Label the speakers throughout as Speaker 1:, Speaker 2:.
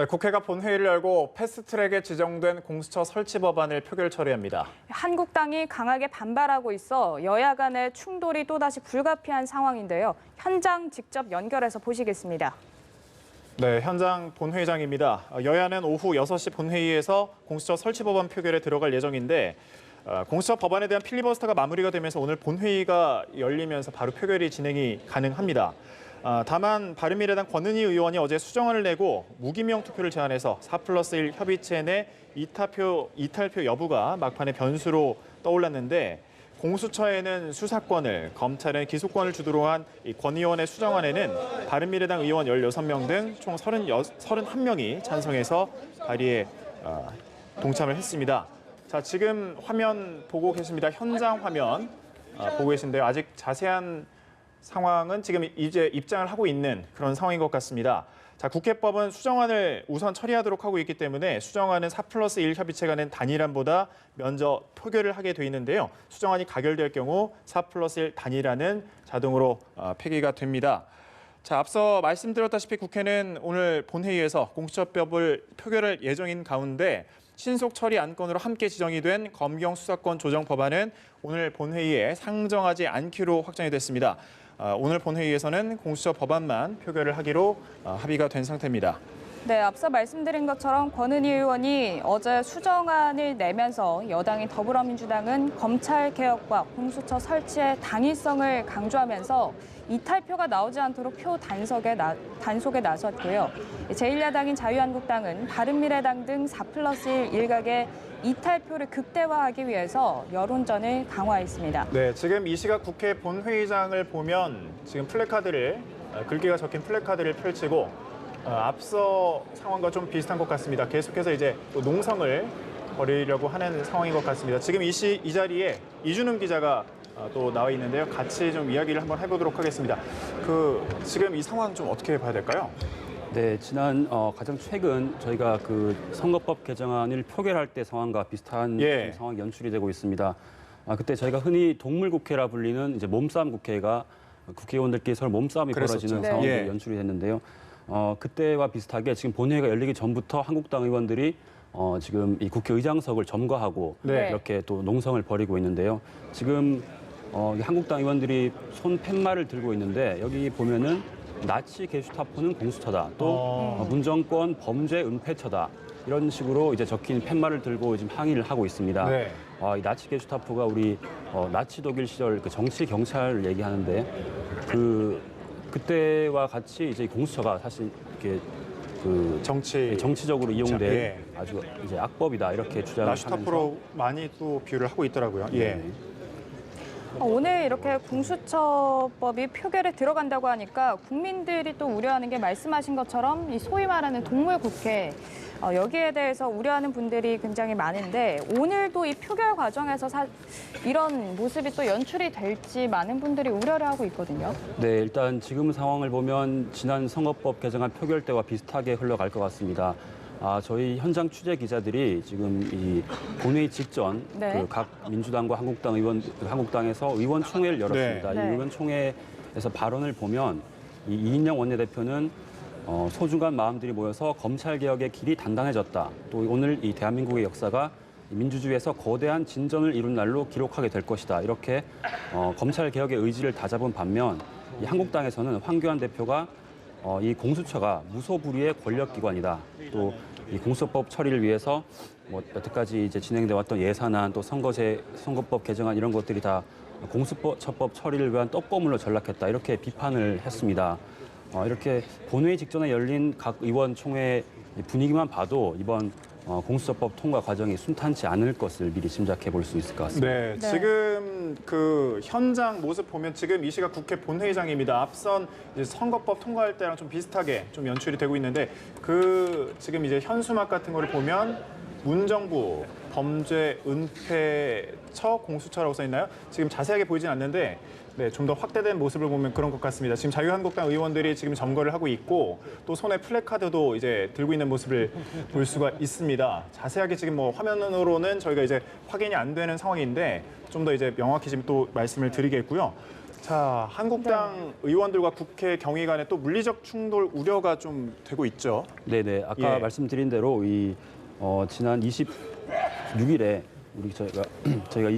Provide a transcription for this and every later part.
Speaker 1: 네, 국회가 본회의를 열고 패스트트랙에 지정된 공수처 설치 법안을 표결 처리합니다.
Speaker 2: 한국당이 강하게 반발하고 있어 여야 간의 충돌이 또다시 불가피한 상황인데요. 현장 직접 연결해서 보시겠습니다.
Speaker 1: 네, 현장 본회의장입니다. 여야는 오후 6시 본회의에서 공수처 설치 법안 표결에 들어갈 예정인데 공수처 법안에 대한 필리버스터가 마무리가 되면서 오늘 본회의가 열리면서 바로 표결이 진행이 가능합니다. 다만 바른미래당 권은희 의원이 어제 수정안을 내고 무기명 투표를 제안해서 4+1 협의체 내 이탈표 여부가 막판에 변수로 떠올랐는데 공수처에는 수사권을, 검찰은 기소권을 주도로 한 권 의원의 수정안에는 바른미래당 의원 16명 등 총 31명이 찬성해서 발의에 동참을 했습니다. 자, 지금 화면 보고 계십니다. 현장 화면 보고 계신데요. 아직 자세한 상황은 지금 이제 입장을 하고 있는 그런 상황인 것 같습니다. 자, 국회법은 수정안을 우선 처리하도록 하고 있기 때문에 수정안은 4+1 협의체가 낸 단일안보다 먼저 표결을 하게 돼 있는데요. 수정안이 가결될 경우 4+1 단일안은 자동으로 폐기가 됩니다. 자, 앞서 말씀드렸다시피 국회는 오늘 본회의에서 공수처법을 표결할 예정인 가운데 신속 처리 안건으로 함께 지정이 된 검경 수사권 조정 법안은 오늘 본회의에 상정하지 않기로 확정이 됐습니다. 오늘 본회의에서는 공수처 법안만 표결을 하기로 합의가 된 상태입니다.
Speaker 2: 네, 앞서 말씀드린 것처럼 권은희 의원이 어제 수정안을 내면서 여당인 더불어민주당은 검찰개혁과 공수처 설치의 당위성을 강조하면서 이탈표가 나오지 않도록 표 단속에 나섰고요. 제1야당인 자유한국당은 바른미래당 등 4+1 일각의 이탈표를 극대화하기 위해서 여론전을 강화했습니다.
Speaker 1: 네, 지금 이 시각 국회 본회의장을 보면 지금 글귀가 적힌 플래카드를 펼치고 앞서 상황과 좀 비슷한 것 같습니다. 계속해서 이제 또 농성을 벌이려고 하는 상황인 것 같습니다. 지금 이 자리에 이준흠 기자가 또 나와 있는데요. 같이 좀 이야기를 한번 해보도록 하겠습니다. 지금 이 상황 좀 어떻게 봐야 될까요?
Speaker 3: 네, 가장 최근 저희가 그 선거법 개정안을 표결할 때 상황과 비슷한 상황이 연출이 되고 있습니다. 그때 저희가 흔히 동물국회라 불리는 이제 몸싸움 국회가 국회의원들끼리 서로 몸싸움이 벌어지는 상황이 연출이 됐는데요. 그때와 비슷하게 지금 본회의가 열리기 전부터 한국당 의원들이 지금 이 국회의장석을 점거하고 이렇게 또 농성을 벌이고 있는데요. 지금 한국당 의원들이 손 팻말을 들고 있는데 여기 보면은 나치 게슈타포는 공수처다. 또 문정권 범죄 은폐처다. 이런 식으로 이제 적힌 팻말을 들고 지금 항의를 하고 있습니다.
Speaker 1: 네.
Speaker 3: 이 나치 게슈타포가 우리 나치 독일 시절 그 정치 경찰을 얘기하는데 그때와 같이 이제 공수처가 사실 이렇게 정치적으로 이용된 아주 이제 악법이다 이렇게 주장을 하면서
Speaker 1: 나슈타포로 많이 또 비유를 하고 있더라고요. 예.
Speaker 2: 오늘 이렇게 공수처법이 표결에 들어간다고 하니까 국민들이 또 우려하는 게 말씀하신 것처럼 이 소위 말하는 동물국회 여기에 대해서 우려하는 분들이 굉장히 많은데 오늘도 이 표결 과정에서 이런 모습이 또 연출이 될지 많은 분들이 우려를 하고 있거든요.
Speaker 3: 네, 일단 지금 상황을 보면 지난 선거법 개정안 표결 때와 비슷하게 흘러갈 것 같습니다. 저희 현장 취재 기자들이 지금 이 본회의 직전 각 민주당과 한국당에서 의원총회를 열었습니다. 이 의원총회에서 발언을 보면 이 이인영 원내대표는 소중한 마음들이 모여서 검찰개혁의 길이 단단해졌다. 또 오늘 이 대한민국의 역사가 민주주의에서 거대한 진전을 이룬 날로 기록하게 될 것이다. 이렇게 검찰개혁의 의지를 다잡은 반면 이 한국당에서는 황교안 대표가 이 공수처가 무소불위의 권력기관이다. 또 이 공수처법 처리를 위해서 여태까지 이제 진행돼 왔던 예산안 또 선거법 개정안 이런 것들이 다 공수처법 처리를 위한 떡고물로 전락했다. 이렇게 비판을 했습니다. 이렇게 본회의 직전에 열린 각 의원 총회 분위기만 봐도 이번 공수처법 통과 과정이 순탄치 않을 것을 미리 짐작해 볼 수 있을 것 같습니다.
Speaker 1: 네, 지금 그 현장 모습 보면 지금 이 시각 국회 본회의장입니다. 앞선 이제 선거법 통과할 때랑 좀 비슷하게 좀 연출이 되고 있는데 지금 이제 현수막 같은 거를 보면 문정부 범죄 은폐처 공수처라고 써 있나요? 지금 자세하게 보이진 않는데 좀 더 확대된 모습을 보면 그런 것 같습니다. 지금 자유한국당 의원들이 지금 점거를 하고 있고 또 손에 플래카드도 이제 들고 있는 모습을 볼 수가 있습니다. 자세하게 지금 화면으로는 저희가 이제 확인이 안 되는 상황인데 좀 더 이제 명확히 지금 또 말씀을 드리겠고요. 자, 한국당 의원들과 국회 경위 간에 또 물리적 충돌 우려가 좀 되고 있죠.
Speaker 3: 네네. 아까
Speaker 1: 예.
Speaker 3: 말씀드린 대로 지난 26일에 저희가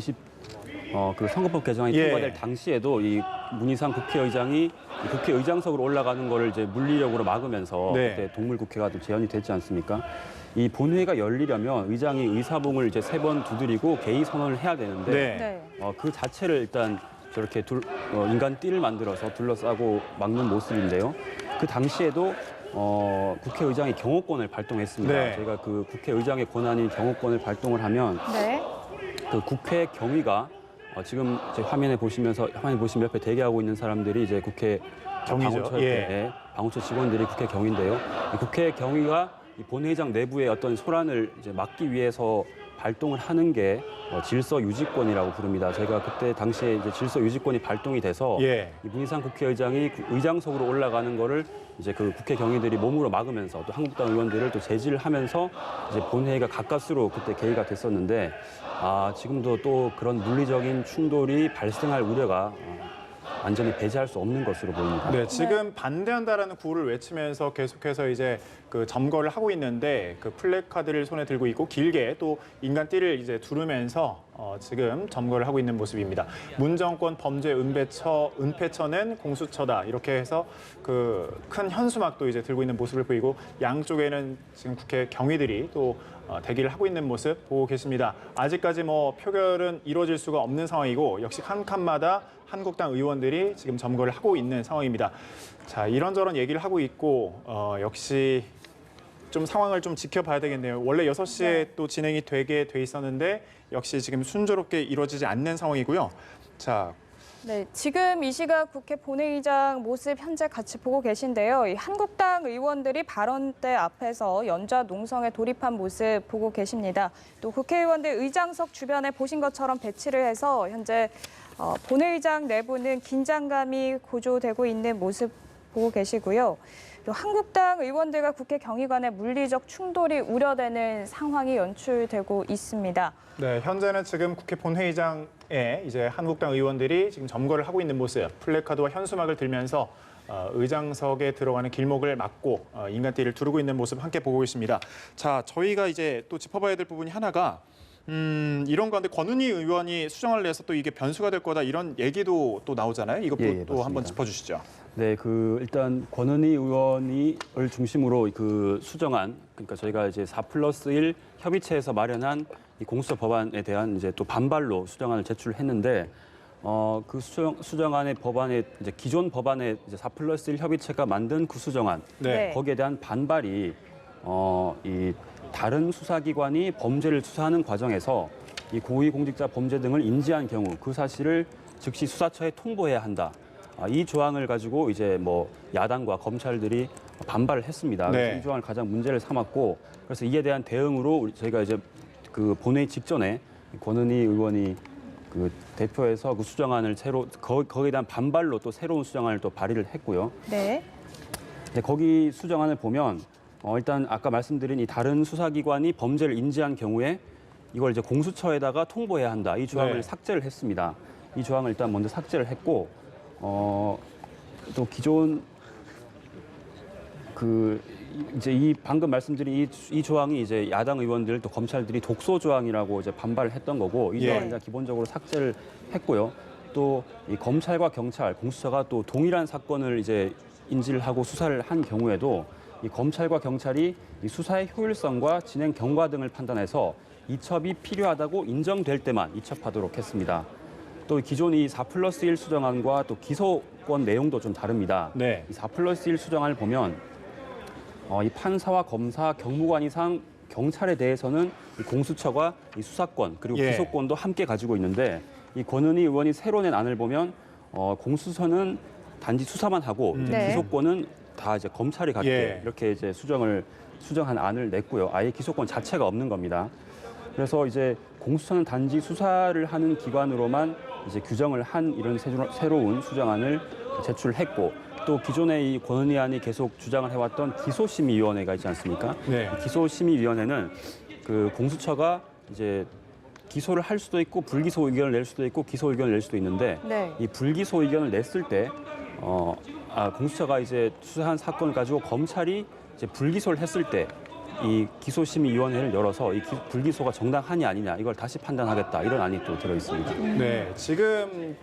Speaker 3: 그 선거법 개정안이
Speaker 1: 예.
Speaker 3: 통과될 당시에도 이 문희상 국회의장이 이 국회의장석으로 올라가는 거를 이제 물리력으로 막으면서
Speaker 1: 네.
Speaker 3: 그때 동물국회가 또 제안이 됐지 않습니까? 이 본회의가 열리려면 의장이 의사봉을 이제 3번 두드리고 개의 선언을 해야 되는데
Speaker 2: 네.
Speaker 3: 그 자체를 일단 저렇게 인간 띠를 만들어서 둘러싸고 막는 모습인데요. 그 당시에도 국회의장이 경호권을 발동했습니다.
Speaker 1: 네.
Speaker 3: 저희가 그 국회의장의 권한인 경호권을 발동을 하면
Speaker 2: 네.
Speaker 3: 그 국회 경위가 지금 제 화면 보시면 옆에 대기하고 있는 사람들이 이제 국회
Speaker 1: 경위죠.
Speaker 3: 방호처 직원들이 국회 경위인데요. 이 국회 경위가 이 본회의장 내부의 어떤 소란을 이제 막기 위해서 발동을 하는 게 질서 유지권이라고 부릅니다. 제가 그때 당시에 이제 질서 유지권이 발동이 돼서
Speaker 1: 예.
Speaker 3: 이 문희상 국회의장이 의장석으로 올라가는 거를 이제 그 국회 경위들이 몸으로 막으면서 또 한국당 의원들을 또 제지를 하면서 이제 본회의가 가까스로 그때 개의가 됐었는데 지금도 또 그런 물리적인 충돌이 발생할 우려가 완전히 배제할 수 없는 것으로 보입니다.
Speaker 1: 네, 지금 반대한다라는 구호를 외치면서 계속해서 이제 그 점거를 하고 있는데 그 플래카드를 손에 들고 있고 길게 또 인간띠를 이제 두르면서 지금 점거를 하고 있는 모습입니다. 문정권 범죄 은폐처는 공수처다 이렇게 해서 그 큰 현수막도 이제 들고 있는 모습을 보이고 양쪽에는 지금 국회 경위들이 또 대기를 하고 있는 모습 보고 계십니다. 아직까지 뭐 표결은 이루어질 수가 없는 상황이고 역시 한 칸마다 한국당 의원들이 지금 점거를 하고 있는 상황입니다. 자, 이런저런 얘기를 하고 있고 역시 좀 상황을 좀 지켜봐야 되겠네요. 원래 6시에 또 진행이 되게 돼 있었는데 역시 지금 순조롭게 이루어지지 않는 상황이고요. 자,
Speaker 2: 네, 지금 이 시각 국회 본회의장 모습 현재 같이 보고 계신데요. 이 한국당 의원들이 발언대 앞에서 연좌 농성에 돌입한 모습 보고 계십니다. 또 국회의원들 의장석 주변에 보신 것처럼 배치를 해서 현재 본회의장 내부는 긴장감이 고조되고 있는 모습 보고 계시고요. 또 한국당 의원들과 국회 경위관의 물리적 충돌이 우려되는 상황이 연출되고 있습니다.
Speaker 1: 네, 현재는 지금 국회 본회의장에 이제 한국당 의원들이 지금 점거를 하고 있는 모습, 플래카드와 현수막을 들면서 의장석에 들어가는 길목을 막고 인간띠를 두르고 있는 모습 함께 보고 있습니다. 자, 저희가 이제 또 짚어봐야 될 부분이 하나가 이런 가운데 권은희 의원이 수정을 내서 또 이게 변수가 될 거다 이런 얘기도 또 나오잖아요. 이것도
Speaker 3: 예,
Speaker 1: 또 한번
Speaker 3: 맞습니다.
Speaker 1: 짚어주시죠.
Speaker 3: 네, 일단 권은희 의원을 중심으로 그 수정안, 그러니까 저희가 이제 4+1 협의체에서 마련한 이 공수처 법안에 대한 이제 또 반발로 수정안을 제출했는데 그 수정안의 법안에 이제 기존 법안의 이제 4+1 협의체가 만든 그 수정안,
Speaker 2: 네.
Speaker 3: 거기에 대한 반발이 이 다른 수사기관이 범죄를 수사하는 과정에서 이 고위공직자 범죄 등을 인지한 경우 그 사실을 즉시 수사처에 통보해야 한다. 이 조항을 가지고 이제 뭐 야당과 검찰들이 반발을 했습니다.
Speaker 1: 네.
Speaker 3: 그래서 이 조항을 가장 문제를 삼았고 그래서 이에 대한 대응으로 저희가 이제 그 본회의 직전에 권은희 의원이 그 대표해서 그 수정안을 거기에 대한 반발로 또 새로운 수정안을 또 발의를 했고요.
Speaker 2: 네.
Speaker 3: 네, 거기 수정안을 보면 일단 아까 말씀드린 이 다른 수사기관이 범죄를 인지한 경우에 이걸 이제 공수처에다가 통보해야 한다. 이 조항을
Speaker 1: 네.
Speaker 3: 삭제를 했습니다. 이 조항을 일단 먼저 삭제를 했고 또 기존 이제 이 방금 말씀드린 이 조항이 이제 야당 의원들 또 검찰들이 독소 조항이라고 이제 반발을 했던 거고 이
Speaker 1: 예.
Speaker 3: 조항을 일단 기본적으로 삭제를 했고요. 또 이 검찰과 경찰, 공수처가 또 동일한 사건을 이제 인지를 하고 수사를 한 경우에도 이 검찰과 경찰이 이 수사의 효율성과 진행 경과 등을 판단해서 이첩이 필요하다고 인정될 때만 이첩하도록 했습니다. 또 기존 이 4+1 수정안과 또 기소권 내용도 좀 다릅니다.
Speaker 1: 네.
Speaker 3: 이 4+1 수정안을 보면 이 판사와 검사, 경무관 이상 경찰에 대해서는 이 공수처가 이 수사권 그리고
Speaker 1: 예.
Speaker 3: 기소권도 함께 가지고 있는데 이 권은희 의원이 새로 낸 안을 보면 공수처는 단지 수사만 하고 이제
Speaker 2: 네.
Speaker 3: 기소권은 다 이제 검찰이 갖게
Speaker 1: 예.
Speaker 3: 이렇게 이제 수정한 안을 냈고요. 아예 기소권 자체가 없는 겁니다. 그래서 이제 공수처는 단지 수사를 하는 기관으로만 이제 규정을 한 이런 새로운 수정안을 제출했고 또 기존의 이 권은희 안이 계속 주장을 해왔던 기소심의위원회가 있지 않습니까?
Speaker 1: 네.
Speaker 3: 기소심의위원회는 그 공수처가 이제 기소를 할 수도 있고 불기소 의견을 낼 수도 있고 기소 의견을 낼 수도 있는데
Speaker 2: 네.
Speaker 3: 이 불기소 의견을 냈을 때 공수처가 이제 수사한 사건을 가지고 검찰이 이제 불기소를 했을 때 이 기소심의위원회를 열어서 이 불기소가 정당하냐 아니냐 이걸 다시 판단하겠다 이런 안이 또 들어 있습니다.
Speaker 1: 네, 지금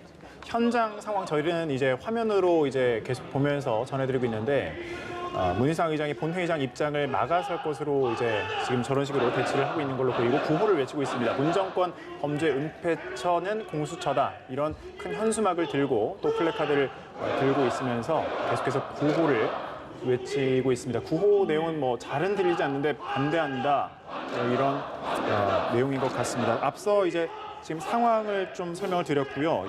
Speaker 1: 현장 상황 저희는 이제 화면으로 이제 계속 보면서 전해드리고 있는데 문희상 의장이 본회의장 입장을 막아설 것으로 이제 지금 저런 식으로 대치를 하고 있는 걸로 보이고 구호를 외치고 있습니다. 문정권 범죄 은폐처는 공수처다 이런 큰 현수막을 들고 또 플래카드를 들고 있으면서 계속해서 구호를 외치고 있습니다. 구호 내용은 뭐 잘은 들리지 않는데 반대한다 이런 내용인 것 같습니다. 앞서 이제 지금 상황을 좀 설명을 드렸고요.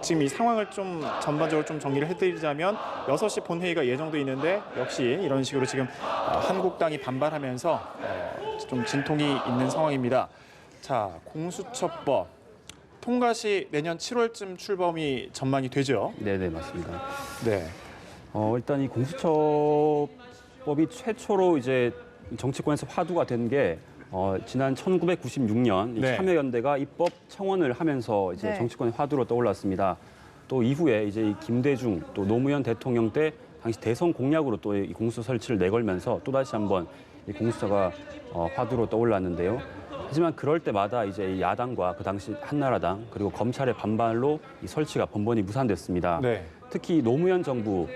Speaker 1: 지금 이 상황을 좀 전반적으로 좀 정리를 해드리자면 6시 본회의가 예정돼 있는데 역시 이런 식으로 지금 한국당이 반발하면서 좀 진통이 있는 상황입니다. 자, 공수처법 통과 시 내년 7월쯤 출범이 전망이 되죠.
Speaker 3: 네네 맞습니다.
Speaker 1: 네.
Speaker 3: 일단 이 공수처법이 최초로 이제 정치권에서 화두가 된 게 지난 1996년
Speaker 1: 네.
Speaker 3: 참여연대가 입법 청원을 하면서 이제
Speaker 2: 네.
Speaker 3: 정치권의 화두로 떠올랐습니다. 또 이후에 이제 이 김대중 또 노무현 대통령 때 당시 대선 공약으로 또 이 공수처 설치를 내걸면서 또 다시 한번 이 공수처가 화두로 떠올랐는데요. 하지만 그럴 때마다 이제 이 야당과 그 당시 한나라당 그리고 검찰의 반발로 이 설치가 번번이 무산됐습니다.
Speaker 1: 네.
Speaker 3: 특히 노무현 정부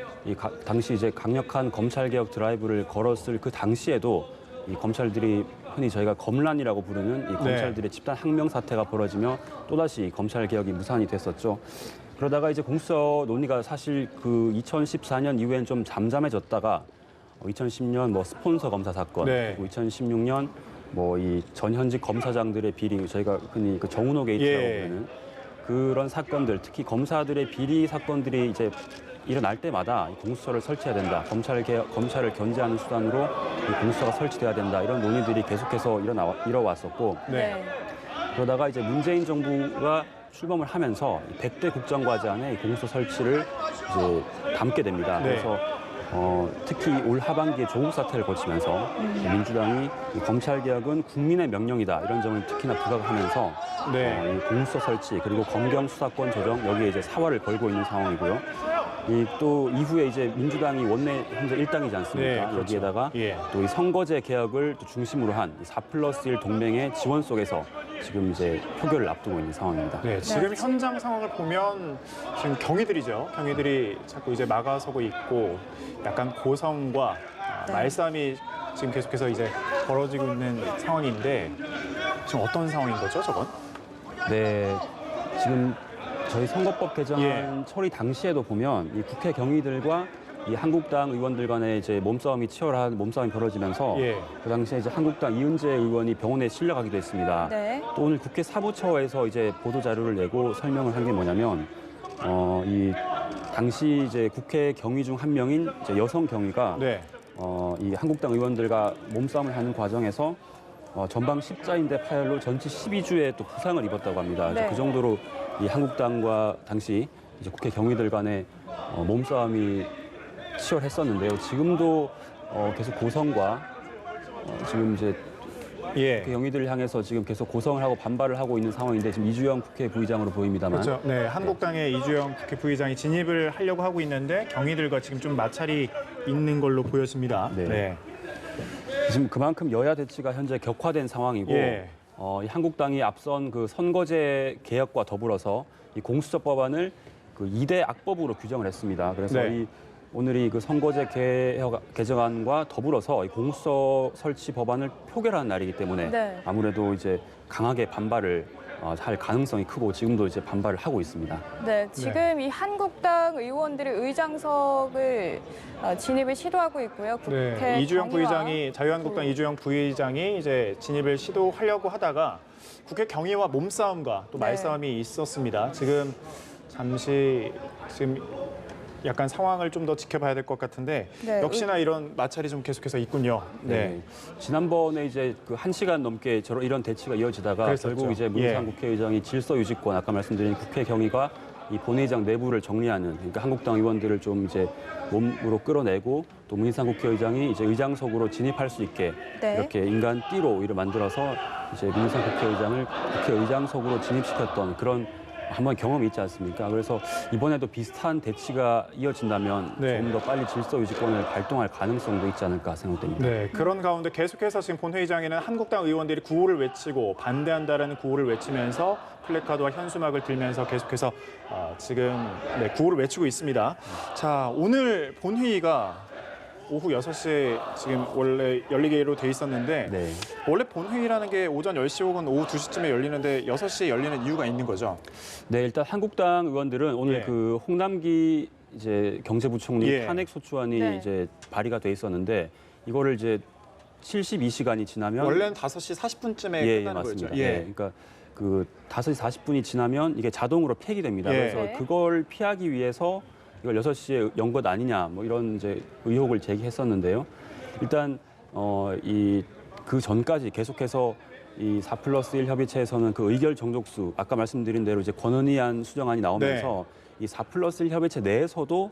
Speaker 3: 당시 이제 강력한 검찰 개혁 드라이브를 걸었을 그 당시에도 이 검찰들이 흔히 저희가 검란이라고 부르는 이 검찰들의 집단 항명 사태가 벌어지며 또다시 검찰 개혁이 무산이 됐었죠. 그러다가 이제 공수처 논의가 사실 그 2014년 이후엔 좀 잠잠해졌다가 2010년 뭐 스폰서 검사 사건,
Speaker 1: 네.
Speaker 3: 그리고 2016년 뭐 이 전현직 검사장들의 비리, 저희가 흔히 그 정운호 게이트라고 부르는 그런 사건들, 특히 검사들의 비리 사건들이 이제 일어날 때마다 공수처를 설치해야 된다. 검찰을 견제하는 수단으로 이 공수처가 설치돼야 된다. 이런 논의들이 계속해서 이뤄왔었고
Speaker 1: 네.
Speaker 3: 그러다가 이제 문재인 정부가 출범을 하면서 100대 국정과제 안에 이 공수처 설치를 이제 담게 됩니다.
Speaker 1: 네.
Speaker 3: 그래서 특히 올 하반기에 조국 사태를 거치면서 민주당이 이 검찰 개혁은 국민의 명령이다 이런 점을 특히나 부각하면서
Speaker 1: 네.
Speaker 3: 이 공수처 설치 그리고 검경 수사권 조정 여기에 이제 사활을 걸고 있는 상황이고요. 또 이후에 이제 민주당이 원내 현재 1당이지 않습니까?
Speaker 1: 네, 그렇죠.
Speaker 3: 여기에다가
Speaker 1: 예.
Speaker 3: 또 이 선거제 개혁을 또 중심으로 한 4+1 동맹의 지원 속에서 지금 이제 표결을 앞두고 있는 상황입니다.
Speaker 1: 네, 지금 현장 상황을 보면 지금 경위들이죠. 경위들이 자꾸 이제 막아서고 있고 약간 고성과
Speaker 2: 네.
Speaker 1: 말싸움이 지금 계속해서 이제 벌어지고 있는 상황인데 지금 어떤 상황인 거죠, 저건?
Speaker 3: 네, 지금 저희 선거법 개정안
Speaker 1: 예.
Speaker 3: 처리 당시에도 보면 이 국회 경위들과 이 한국당 의원들 간의 이제 몸싸움이 치열한 몸싸움이 벌어지면서
Speaker 1: 예.
Speaker 3: 그 당시에 이제 한국당 이은재 의원이 병원에 실려가기도 했습니다.
Speaker 2: 네.
Speaker 3: 또 오늘 국회 사무처에서 이제 보도 자료를 내고 설명을 한 게 뭐냐면 이 당시 이제 국회 경위 중 한 명인 이제 여성 경위가
Speaker 1: 네.
Speaker 3: 이 한국당 의원들과 몸싸움을 하는 과정에서 전방 십자인대 파열로 전치 12주에 또 부상을 입었다고 합니다. 그래서
Speaker 2: 네.
Speaker 3: 그 정도로 이 한국당과 당시 이제 국회 경위들 간의 몸싸움이 치열했었는데요. 지금도 계속 고성과 지금 이제
Speaker 1: 예.
Speaker 3: 국회 경위들을 향해서 지금 계속 고성을 하고 반발을 하고 있는 상황인데 지금 이주영 국회 부의장으로 보입니다만
Speaker 1: 그렇죠. 네, 한국당의 이주영 국회 부의장이 진입을 하려고 하고 있는데 경위들과 지금 좀 마찰이 있는 걸로 보여집니다.
Speaker 3: 네. 지금 그만큼 여야 대치가 현재 격화된 상황이고
Speaker 1: 예.
Speaker 3: 이 한국당이 앞선 그 선거제 개혁과 더불어서 이 공수처 법안을 그 2대 악법으로 규정을 했습니다. 그래서
Speaker 1: 네.
Speaker 3: 오늘이 그 선거제 개정안과 더불어서 이 공수처 설치 법안을 표결하는 날이기 때문에
Speaker 2: 네.
Speaker 3: 아무래도 이제 강하게 반발을 할 가능성이 크고 지금도 이제 반발을 하고 있습니다.
Speaker 2: 네, 지금 이 한국당 의원들이 의장석을 진입을 시도하고 있고요. 국회
Speaker 1: 네, 이주영
Speaker 2: 경위와-
Speaker 1: 부의장이 자유한국당 이주영 부의장이 이제 진입을 시도하려고 하다가 국회 경위와 몸싸움과 또
Speaker 2: 네.
Speaker 1: 말싸움이 있었습니다. 지금 잠시 지금 약간 상황을 좀 더 지켜봐야 될 것 같은데
Speaker 2: 네,
Speaker 1: 역시나 이런 마찰이 좀 계속해서 있군요. 네.
Speaker 3: 지난번에 이제 그 1시간 넘게 이런 대치가 이어지다가
Speaker 1: 그랬었죠.
Speaker 3: 결국 이제 문희상
Speaker 1: 예.
Speaker 3: 국회의장이 질서 유지권 아까 말씀드린 국회 경위가 이 본회의장 내부를 정리하는, 그러니까 한국당 의원들을 좀 이제 몸으로 끌어내고 또 문희상 국회의장이 이제 의장석으로 진입할 수 있게
Speaker 2: 네.
Speaker 3: 이렇게 인간 띠로 이를 만들어서 이제 문희상 국회의장을 국회의장석으로 진입시켰던 그런 한번 경험이 있지 않습니까? 그래서 이번에도 비슷한 대치가 이어진다면
Speaker 1: 네.
Speaker 3: 조금 더 빨리 질서 유지권을 발동할 가능성도 있지 않을까 생각됩니다.
Speaker 1: 네, 그런 가운데 계속해서 지금 본회의장에는 한국당 의원들이 구호를 외치고 반대한다라는 구호를 외치면서 플래카드와 현수막을 들면서 계속해서 지금 구호를 외치고 있습니다. 자, 오늘 본회의가 오후 6시에 지금 원래 열리기로 돼 있었는데
Speaker 3: 네.
Speaker 1: 원래 본회의라는 게 오전 10시 혹은 오후 2시쯤에 열리는데 6시에 열리는 이유가 있는 거죠?
Speaker 3: 네, 일단 한국당 의원들은 오늘
Speaker 1: 예.
Speaker 3: 그 홍남기 이제 경제부총리
Speaker 1: 예.
Speaker 3: 탄핵 소추안이
Speaker 2: 네.
Speaker 3: 이제 발의가 돼 있었는데 이거를 이제 72시간이 지나면
Speaker 1: 원래는 5시 40분쯤에
Speaker 3: 예,
Speaker 1: 끝나는
Speaker 3: 맞습니다.
Speaker 1: 거였죠.
Speaker 3: 예. 그러니까 그 5시 40분이 지나면 이게 자동으로 폐기됩니다.
Speaker 1: 예.
Speaker 3: 그래서
Speaker 2: 네.
Speaker 3: 그걸 피하기 위해서 이걸 6시에 연 것 아니냐 뭐 이런 이제 의혹을 제기했었는데요. 일단 이 그 전까지 계속해서 이 4+1 협의체에서는 그 의결 정족수 아까 말씀드린 대로 이제 권은희안 수정안이 나오면서 이 4+1 협의체 내에서도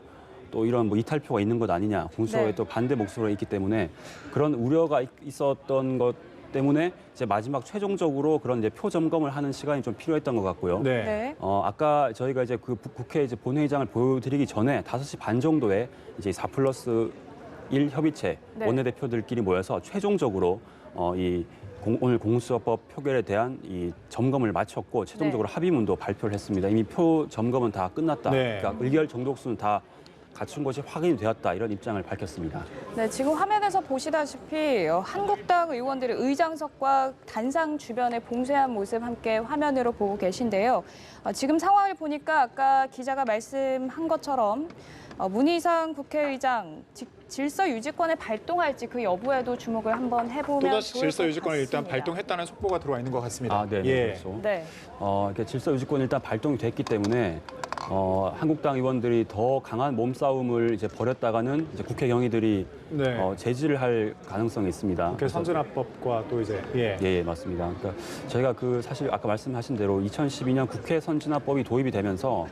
Speaker 3: 또 이런 뭐 이탈표가 있는 것 아니냐 공수처에
Speaker 2: 네.
Speaker 3: 또 반대 목소리가 있기 때문에 그런 우려가 있었던 것 때문에 이제 마지막 최종적으로 그런 이제 표 점검을 하는 시간이 좀 필요했던 것 같고요.
Speaker 1: 네.
Speaker 2: 네.
Speaker 3: 아까 저희가 이제 그 국회 이제 본회의장을 보여드리기 전에 5시 반 정도에 이제 4+1 협의체
Speaker 2: 네.
Speaker 3: 원내대표들끼리 모여서 최종적으로 오늘 공수처법 표결에 대한 이 점검을 마쳤고 최종적으로
Speaker 2: 네.
Speaker 3: 합의문도 발표를 했습니다. 이미 표 점검은 다 끝났다.
Speaker 1: 네.
Speaker 3: 그러니까 의결 정독수는 다 갖춘 것이 확인이 되었다. 이런 입장을 밝혔습니다.
Speaker 2: 네, 지금 화면에서 보시다시피 한국당 의원들이 의장석과 단상 주변에 봉쇄한 모습 함께 화면으로 보고 계신데요. 지금 상황을 보니까 아까 기자가 말씀한 것처럼 문희상 국회의장 질서 유지권을 발동할지 그 여부에도 주목을 한번 해보면
Speaker 1: 또다시
Speaker 2: 좋을
Speaker 1: 질서
Speaker 2: 것
Speaker 1: 유지권을 일단
Speaker 2: 같습니다.
Speaker 1: 발동했다는 속보가 들어와 있는 것 같습니다.
Speaker 3: 아, 네,
Speaker 1: 예.
Speaker 3: 그렇죠.
Speaker 2: 네.
Speaker 3: 이렇게 질서 유지권이 일단 발동이 됐기 때문에 한국당 의원들이 더 강한 몸싸움을 이제 벌였다가는 이제 국회 경위들이
Speaker 1: 네.
Speaker 3: 제지를 할 가능성이 있습니다.
Speaker 1: 국회
Speaker 3: 그래서-
Speaker 1: 선진화법과 또 이제
Speaker 3: 예, 맞습니다. 그러니까 저희가 그 사실 아까 말씀하신 대로 2012년 국회 선진화법이 도입이 되면서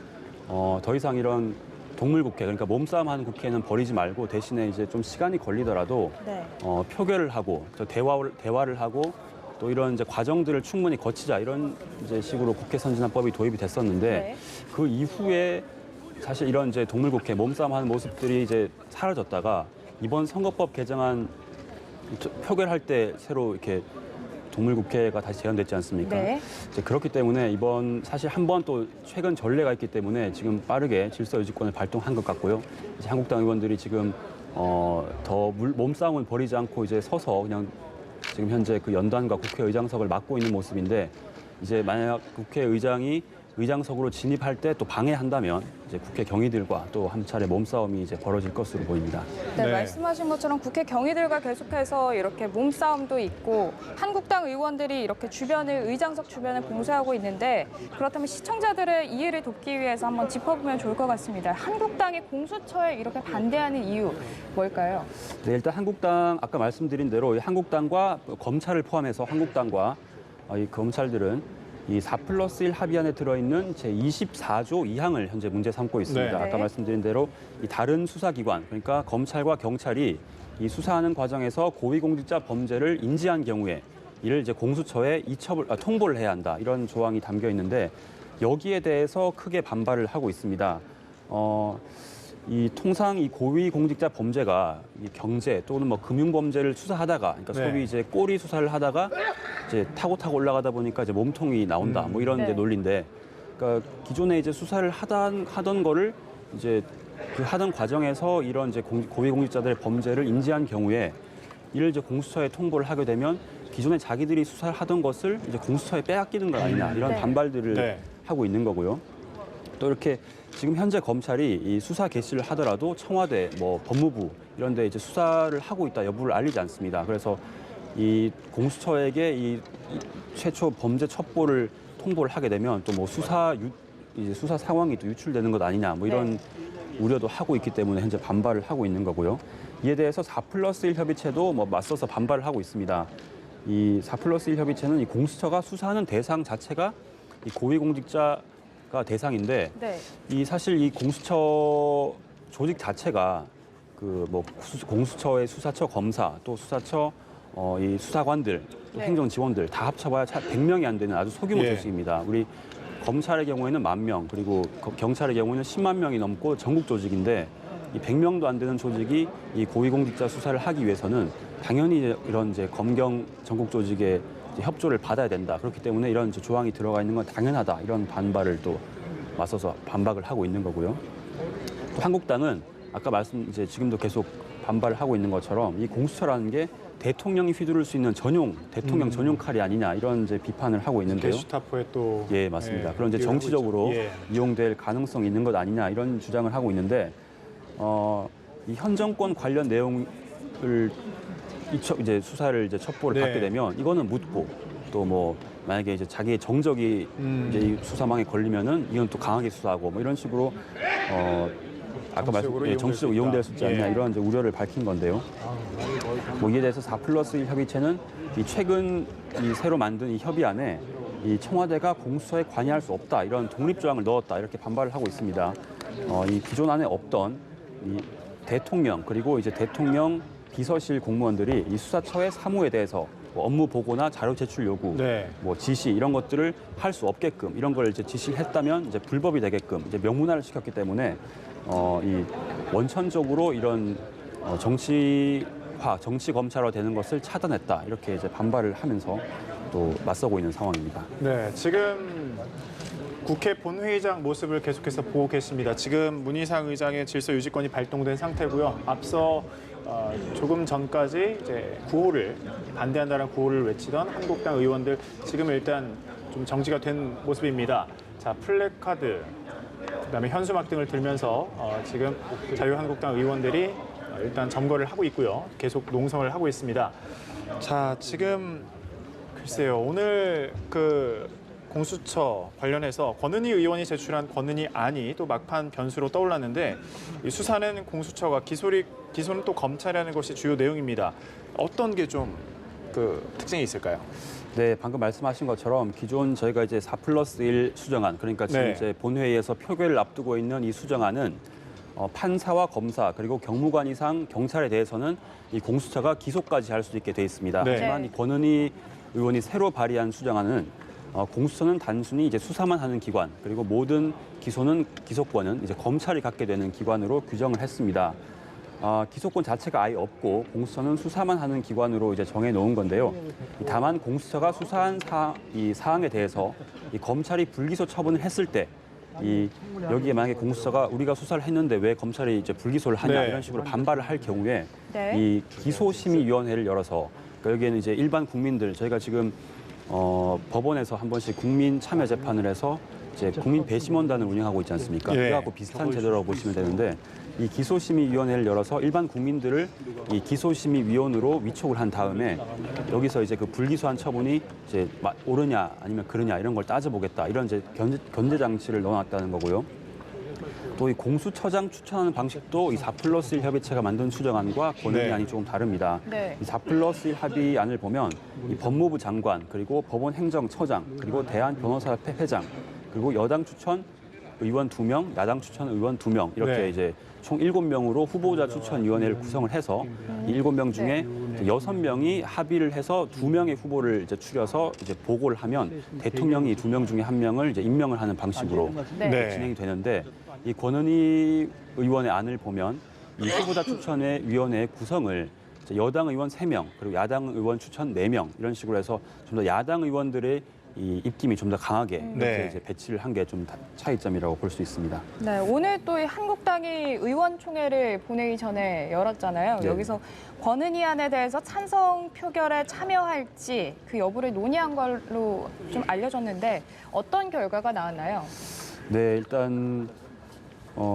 Speaker 3: 더 이상 이런 동물국회, 그러니까 몸싸움하는 국회는 버리지 말고 대신에 이제 좀 시간이 걸리더라도
Speaker 2: 네.
Speaker 3: 표결을 하고 또 대화를 하고 또 이런 이제 과정들을 충분히 거치자 이런 이제 식으로 국회 선진화법이 도입이 됐었는데
Speaker 2: 네.
Speaker 3: 그 이후에 사실 이런 이제 동물국회 몸싸움하는 모습들이 이제 사라졌다가 이번 선거법 개정안 표결할 때 새로 이렇게 동물국회가 다시 제안됐지 않습니까?
Speaker 2: 네.
Speaker 3: 이제 그렇기 때문에 이번 사실 한 번 또 최근 전례가 있기 때문에 지금 빠르게 질서 유지권을 발동한 것 같고요. 이제 한국당 의원들이 지금 더 몸싸움을 벌이지 않고 이제 서서 그냥 지금 현재 그 연단과 국회의장석을 맡고 있는 모습인데 이제 만약 국회의장이 의장석으로 진입할 때 또 방해한다면 이제 국회 경위들과 또 한 차례 몸싸움이 이제 벌어질 것으로 보입니다.
Speaker 2: 네,
Speaker 1: 네.
Speaker 2: 말씀하신 것처럼 국회 경위들과 계속해서 이렇게 몸싸움도 있고 한국당 의원들이 이렇게 의장석 주변을 봉쇄하고 있는데 그렇다면 시청자들의 이해를 돕기 위해서 한번 짚어보면 좋을 것 같습니다. 한국당이 공수처에 이렇게 반대하는 이유 뭘까요?
Speaker 3: 네, 일단 한국당 아까 말씀드린 대로 이 한국당과 검찰을 포함해서 한국당과 이 검찰들은 이 4+1 합의안에 들어있는 제24조 2항을 현재 문제 삼고 있습니다.
Speaker 1: 네.
Speaker 3: 아까 말씀드린 대로 이 다른 수사기관, 그러니까 검찰과 경찰이 이 수사하는 과정에서 고위공직자 범죄를 인지한 경우에 이를 이제 공수처에 통보를 해야 한다. 이런 조항이 담겨 있는데 여기에 대해서 크게 반발을 하고 있습니다. 통상 이 고위공직자 범죄가 이 경제 또는 뭐 금융 범죄를 수사하다가, 그러니까
Speaker 1: 네.
Speaker 3: 소위 이제 꼬리 수사를 하다가 이제 타고 올라가다 보니까 이제 몸통이 나온다, 뭐 이런
Speaker 2: 네.
Speaker 3: 이제 논리인데, 그러니까 기존에 이제 수사를 하던 거를 이제 그 하던 과정에서 이런 이제 고위공직자들의 범죄를 인지한 경우에 이를 이제 공수처에 통보를 하게 되면 기존에 자기들이 수사를 하던 것을 이제 공수처에 빼앗기는 것 아니냐 이런
Speaker 2: 네.
Speaker 3: 반발들을
Speaker 1: 네.
Speaker 3: 하고 있는 거고요. 또 이렇게 지금 현재 검찰이 이 수사 개시를 하더라도 청와대, 뭐 법무부 이런 데 이제 수사를 하고 있다 여부를 알리지 않습니다. 그래서 이 공수처에게 이 최초 범죄 첩보를 통보를 하게 되면 또 뭐 수사 상황이 또 유출되는 것 아니냐 뭐 이런 우려도 하고 있기 때문에 현재 반발을 하고 있는 거고요. 이에 대해서 4+1 협의체도 뭐 맞서서 반발을 하고 있습니다. 이 4+1 협의체는 이 공수처가 수사하는 대상 자체가 이 고위공직자가 대상인데
Speaker 2: 네.
Speaker 3: 이 사실 이 공수처 조직 자체가 그 뭐 공수처의 수사처 검사 또 수사처 이 수사관들 또
Speaker 2: 네.
Speaker 3: 행정 지원들 다 합쳐봐야 100명이 안 되는 아주 소규모
Speaker 1: 예.
Speaker 3: 조직입니다. 우리 검찰의 경우에는 10,000명 그리고 경찰의 경우에는 10만 명이 넘고 전국 조직인데 이 100명도 안 되는 조직이 이 고위공직자 수사를 하기 위해서는 당연히 이런 이제 검경 전국 조직의 이제 협조를 받아야 된다. 그렇기 때문에 이런 이제 조항이 들어가 있는 건 당연하다. 이런 반발을 또 맞서서 반박을 하고 있는 거고요. 또 한국당은 아까 이제 지금도 계속 반발을 하고 있는 것처럼 이 공수처라는 게 대통령이 휘두를 수 있는 대통령 전용 칼이 아니냐 이런 이제 비판을 하고 있는데요.
Speaker 1: 게슈타포에 또
Speaker 3: 예, 맞습니다.
Speaker 1: 예,
Speaker 3: 그런 이제
Speaker 1: 이용하고
Speaker 3: 정치적으로
Speaker 1: 있죠. 예.
Speaker 3: 이용될 가능성이 있는 것 아니냐 이런 주장을 하고 있는데 이 현 정권 관련 내용을 이제 수사를 이제 첩보를
Speaker 1: 네.
Speaker 3: 받게 되면 이거는 묻고 또 뭐 만약에 이제 자기의 정적이 이제 이 수사망에 걸리면은 이건 또 강하게 수사하고 뭐 이런 식으로 아까 정치적으로 이용될 수 있지 않냐
Speaker 1: 예.
Speaker 3: 이런 이제 우려를 밝힌 건데요. 뭐 이에 대해서 4+1 협의체는 이 최근 이 새로 만든 이 협의안에 이 청와대가 공수처에 관여할 수 없다 이런 독립 조항을 넣었다 이렇게 반발을 하고 있습니다. 이 기존 안에 없던 이 대통령 그리고 이제 대통령 비서실 공무원들이 이 수사처의 사무에 대해서 뭐 업무 보고나 자료 제출 요구,
Speaker 1: 네.
Speaker 3: 뭐 지시 이런 것들을 할 수 없게끔 이런 걸 이제 지시를 했다면 이제 불법이 되게끔 이제 명문화를 시켰기 때문에 이 원천적으로 이런 정치 검찰화 되는 것을 차단했다 이렇게 이제 반발을 하면서 또 맞서고 있는 상황입니다.
Speaker 1: 네, 지금 국회 본회의장 모습을 계속해서 보고 계십니다. 지금 문희상 의장의 질서 유지권이 발동된 상태고요. 앞서 조금 전까지 이제 구호를 반대한다는 구호를 외치던 한국당 의원들 지금 일단 좀 정지가 된 모습입니다. 자, 플래카드 그다음에 현수막 등을 들면서 지금 자유한국당 의원들이 일단 점거를 하고 있고요. 계속 농성을 하고 있습니다. 자, 지금 글쎄요. 오늘 그 공수처 관련해서 권은희 의원이 제출한 권은희 안이 또 막판 변수로 떠올랐는데 이 수사는 공수처가 기소는 또 검찰이라는 것이 주요 내용입니다. 어떤 게 좀 그 특징이 있을까요?
Speaker 3: 네, 방금 말씀하신 것처럼 기존 저희가 이제 4+1 수정안 그러니까 지금
Speaker 1: 네.
Speaker 3: 이제 본회의에서 표결을 앞두고 있는 이 수정안은 판사와 검사 그리고 경무관 이상 경찰에 대해서는 이 공수처가 기소까지 할 수 있게 돼 있습니다.
Speaker 1: 네.
Speaker 3: 하지만 이 권은희 의원이 새로 발의한 수정안은 공수처는 단순히 이제 수사만 하는 기관 그리고 모든 기소권은 이제 검찰이 갖게 되는 기관으로 규정을 했습니다. 기소권 자체가 아예 없고 공수처는 수사만 하는 기관으로 이제 정해 놓은 건데요. 다만 공수처가 수사한 이 사항에 대해서 이 검찰이 불기소 처분을 했을 때 여기에 만약에 공수처가 우리가 수사를 했는데 왜 검찰이 이제 불기소를 하냐
Speaker 1: 네.
Speaker 3: 이런 식으로 반발을 할 경우에
Speaker 2: 네.
Speaker 3: 이 기소심의위원회를 열어서 그러니까 여기에는 이제 일반 국민들 저희가 지금 법원에서 한 번씩 국민 참여 재판을 해서 이제 국민 배심원단을 운영하고 있지 않습니까?
Speaker 1: 예.
Speaker 3: 그거하고 비슷한 제도라고 보시면 되는데 이 기소심의위원회를 열어서 일반 국민들을 이 기소심의위원으로 위촉을 한 다음에 여기서 이제 그 불기소한 처분이 이제 옳으냐 아니면 그르냐 이런 걸 따져보겠다 이런 이제 견제 장치를 넣어놨다는 거고요. 또 이 공수처장 추천하는 방식도 이 4+1 협의체가 만든 수정안과 권은희안이 조금 다릅니다.
Speaker 2: 네.
Speaker 3: 이 4+1 합의안을 보면 이 법무부 장관 그리고 법원행정처장 그리고 대한변호사협회 회장 그리고 여당 추천 의원 2명, 야당 추천 의원 2명 이렇게
Speaker 1: 네.
Speaker 3: 이제 총 7명으로 후보자 추천위원회를 구성을 해서 이 7명 중에 6명이 합의를 해서 2명의 후보를 이제 추려서 이제 보고를 하면 대통령이 2명 중에 1명을 이제 임명을 하는 방식으로
Speaker 2: 네.
Speaker 3: 진행이 되는데 이 권은희 의원의 안을 보면 이 후보자 추천의 위원회의 구성을 이제 여당 의원 3명 그리고 야당 의원 추천 4명 이런 식으로 해서 좀 더 야당 의원들의 이 입김이 좀 더 강하게 이렇게
Speaker 1: 네.
Speaker 3: 이제 배치를 한 게 좀 차이점이라고 볼 수 있습니다.
Speaker 2: 네, 오늘 또 이 한국당이 의원총회를 본회의 전에 열었잖아요.
Speaker 3: 네.
Speaker 2: 여기서 권은희 안에 대해서 찬성 표결에 참여할지 그 여부를 논의한 걸로 좀 알려졌는데 어떤 결과가 나왔나요?
Speaker 3: 네, 일단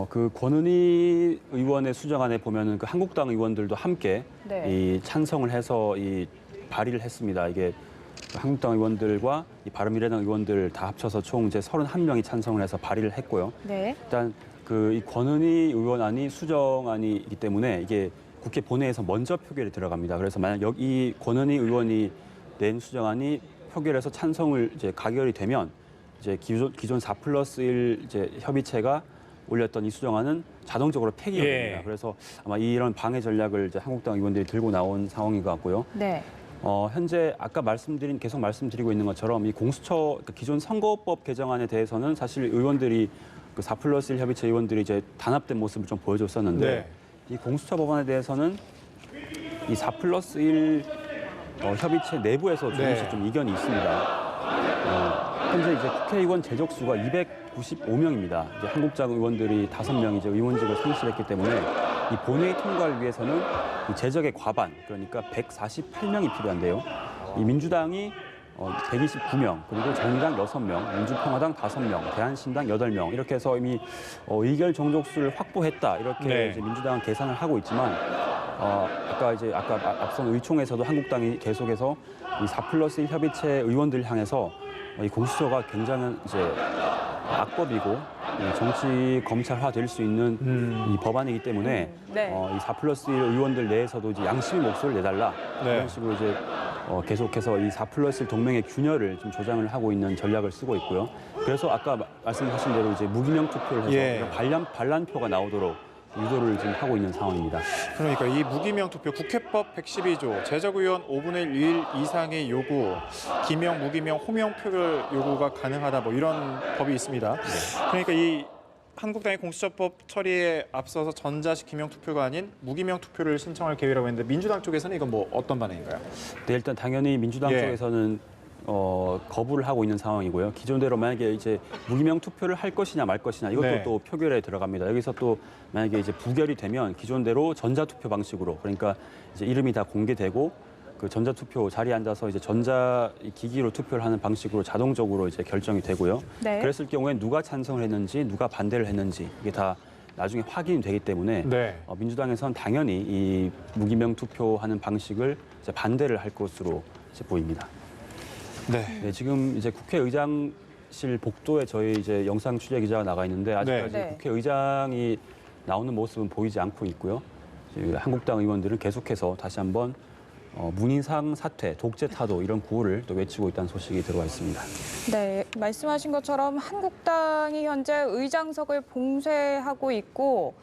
Speaker 3: 그 권은희 의원의 수정안에 보면은 그 한국당 의원들도 함께
Speaker 2: 네.
Speaker 3: 이 찬성을 해서 이 발의를 했습니다. 이게 한국당 의원들과 이 바른미래당 의원들 다 합쳐서 총 이제 31명이 찬성을 해서 발의를 했고요.
Speaker 2: 네.
Speaker 3: 일단 그 이 권은희 의원안이 수정안이기 때문에 이게 국회 본회의에서 먼저 표결이 들어갑니다. 그래서 만약 이 권은희 의원이 낸 수정안이 표결에서 찬성을 이제 가결이 되면 이제 기존 4+1 이제 협의체가 올렸던 이 수정안은 자동적으로 폐기가 됩니다. 그래서 아마 이런 방해 전략을 이제 한국당 의원들이 들고 나온 상황인 것 같고요.
Speaker 2: 네.
Speaker 3: 현재 아까 계속 말씀드리고 있는 것처럼 이 공수처 기존 선거법 개정안에 대해서는 사실 의원들이 그 4+1 협의체 의원들이 이제 단합된 모습을 좀 보여줬었는데 이 공수처 법안에 대해서는 이 4+1 협의체 내부에서 조금씩 좀 이견이 있습니다. 현재 이제 국회의원 재적수가 295명입니다. 이제 한국당 의원들이 5명이 이제 의원직을 상실했기 때문에 이 본회의 통과를 위해서는 이 재적의 과반, 그러니까 148명이 필요한데요. 이 민주당이 129명, 그리고 정의당 6명, 민주평화당 5명, 대한신당 8명 이렇게 해서 이미 의결 정족수를 확보했다 이렇게 이제 민주당은 계산을 하고 있지만 아까 앞선 의총에서도 한국당이 계속해서 이 4+1 협의체 의원들 향해서 이 공수처가 굉장히 이제 악법이고 정치 검찰화 될 수 있는 이 법안이기 때문에 이 4+1 의원들 내에서도 이제 양심의 목소리를 내달라 이런 식으로 이제 계속해서 이 4+1 동맹의 균열을 좀 조장을 하고 있는 전략을 쓰고 있고요. 그래서 아까 말씀하신 대로 이제 무기명 투표를 해서 반란표가 나오도록 유도를 지금 하고 있는 상황입니다.
Speaker 1: 그러니까 이 무기명 투표 국회법 112조 제적의원 5분의 1 이상의 요구, 기명, 무기명, 호명 표결 요구가 가능하다 뭐 이런 법이 있습니다. 그러니까 이 한국당의 공수처법 처리에 앞서서 전자식 기명 투표가 아닌 무기명 투표를 신청할 계획이라고 했는데 민주당 쪽에서는 이건 뭐 어떤 반응인가요?
Speaker 3: 네, 일단 당연히 민주당 쪽에서는 거부를 하고 있는 상황이고요. 기존대로 만약에 이제 무기명 투표를 할 것이냐 말 것이냐 이것도 또 표결에 들어갑니다. 여기서 또 만약에 이제 부결이 되면 기존대로 전자투표 방식으로 그러니까 이제 이름이 다 공개되고 그 전자투표 자리에 앉아서 이제 전자 기기로 투표를 하는 방식으로 자동적으로 이제 결정이 되고요. 그랬을 경우에 누가 찬성을 했는지 누가 반대를 했는지 이게 다 나중에 확인이 되기 때문에 민주당에서는 당연히 이 무기명 투표하는 방식을 이제 반대를 할 것으로 이제 보입니다. 네, 지금 이제 국회의장실 복도에 저희 이제 영상 취재 기자가 나가 있는데 아직까지 국회의장이 나오는 모습은 보이지 않고 있고요. 한국당 의원들은 계속해서 다시 한번 문희상 사퇴, 독재 타도 이런 구호를 또 외치고 있다는 소식이 들어와 있습니다.
Speaker 2: 네, 말씀하신 것처럼 한국당이 현재 의장석을 봉쇄하고 있고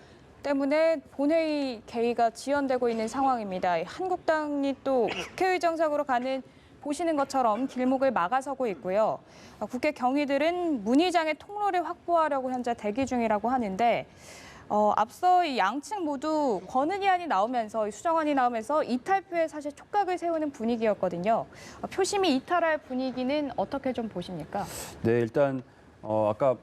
Speaker 2: 때문에 본회의 개의가 지연되고 있는 상황입니다. 한국당이 또 국회의장석으로 가는 보시는 것처럼 길목을 막아서고 있고요. 국회 경위들은 문 의장의 통로를 확보하려고 현재 대기 중이라고 하는데 앞서 이 양측 모두 권은희안이 나오면서 수정안이 나오면서 이탈표에 사실 촉각을 세우는 분위기였거든요. 표심이 이탈할 분위기는 어떻게 좀 보십니까?
Speaker 3: 네, 일단 아까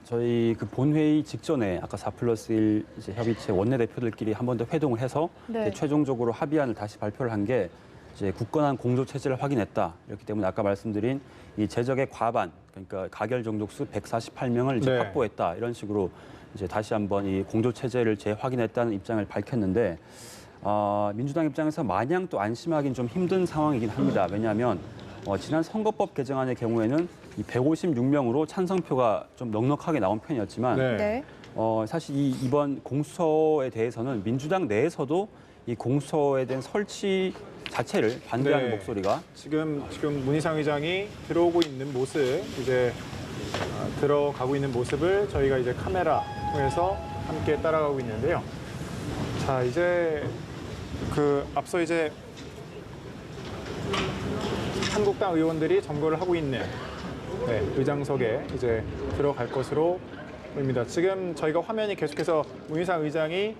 Speaker 3: 저희 그 본회의 직전에 아까 4+1 이제 협의체 원내대표들끼리 한 번 더 회동을 해서 최종적으로 합의안을 다시 발표를 한 게 이제 굳건한 공조 체제를 확인했다. 이렇기 때문에 아까 말씀드린 이 재적의 과반, 그러니까 가결 정족수 148명을 이제 확보했다. 이런 식으로 이제 다시 한번 이 공조 체제를 재확인했다는 입장을 밝혔는데 민주당 입장에서 마냥 또 안심하기는 좀 힘든 상황이긴 합니다. 왜냐하면 지난 선거법 개정안의 경우에는 이 156명으로 찬성표가 좀 넉넉하게 나온 편이었지만 사실 이번 공수처에 대해서는 민주당 내에서도 이 공수처에 대한 설치 자체를 반대하는 목소리가
Speaker 1: 지금 문희상 의장이 들어오고 있는 모습 이제 들어가고 있는 모습을 저희가 이제 카메라 통해서 함께 따라가고 있는데요. 자, 이제 앞서 이제 한국당 의원들이 점거를 하고 있는 의장석에 이제 들어갈 것으로 보입니다. 지금 저희가 화면이 계속해서 문희상 의장이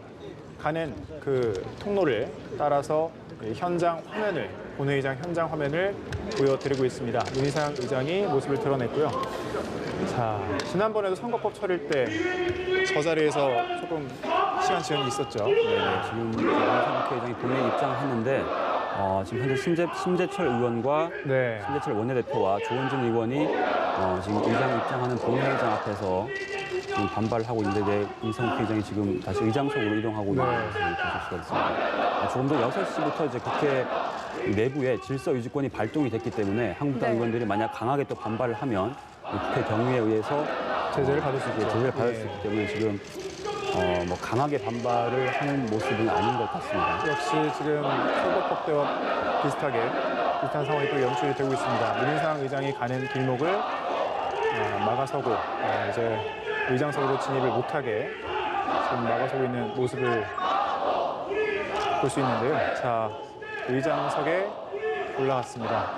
Speaker 1: 가는 그 통로를 따라서 현장 화면을 본회의장 현장 화면을 보여드리고 있습니다. 문희상 의장이 모습을 드러냈고요. 자, 지난번에도 선거법 처리일 때 저 자리에서 조금 시간 지연이 있었죠.
Speaker 3: 지금 문희상 국회의장이 본회의 입장을 했는데 지금 현재 심재철 의원과 심재철 원내대표와 조원진 의원이 지금 의장 입장하는 본회의장 앞에서 지금 반발을 하고 있는데 문희상 국회의장이 지금 다시 의장석으로 이동하고 있는 것을 보실 수가 있습니다. 조금 더 6시부터 이제 국회 내부에 질서 유지권이 발동이 됐기 때문에 한국당 의원들이 만약 강하게 또 반발을 하면 국회 경위에 의해서
Speaker 1: 제재를 받을 수 있죠.
Speaker 3: 제재를 받을 수 있기 때문에 지금 뭐 강하게 반발을 하는 모습은 아닌 것 같습니다.
Speaker 1: 역시 지금 선거법 때와 비슷한 상황이 또 연출이 되고 있습니다. 문희상 의장이 가는 길목을 막아서고 이제 의장석으로 진입을 못하게 지금 막아서고 있는 모습을 볼 수 있는데요. 자, 의장석에 올라갔습니다.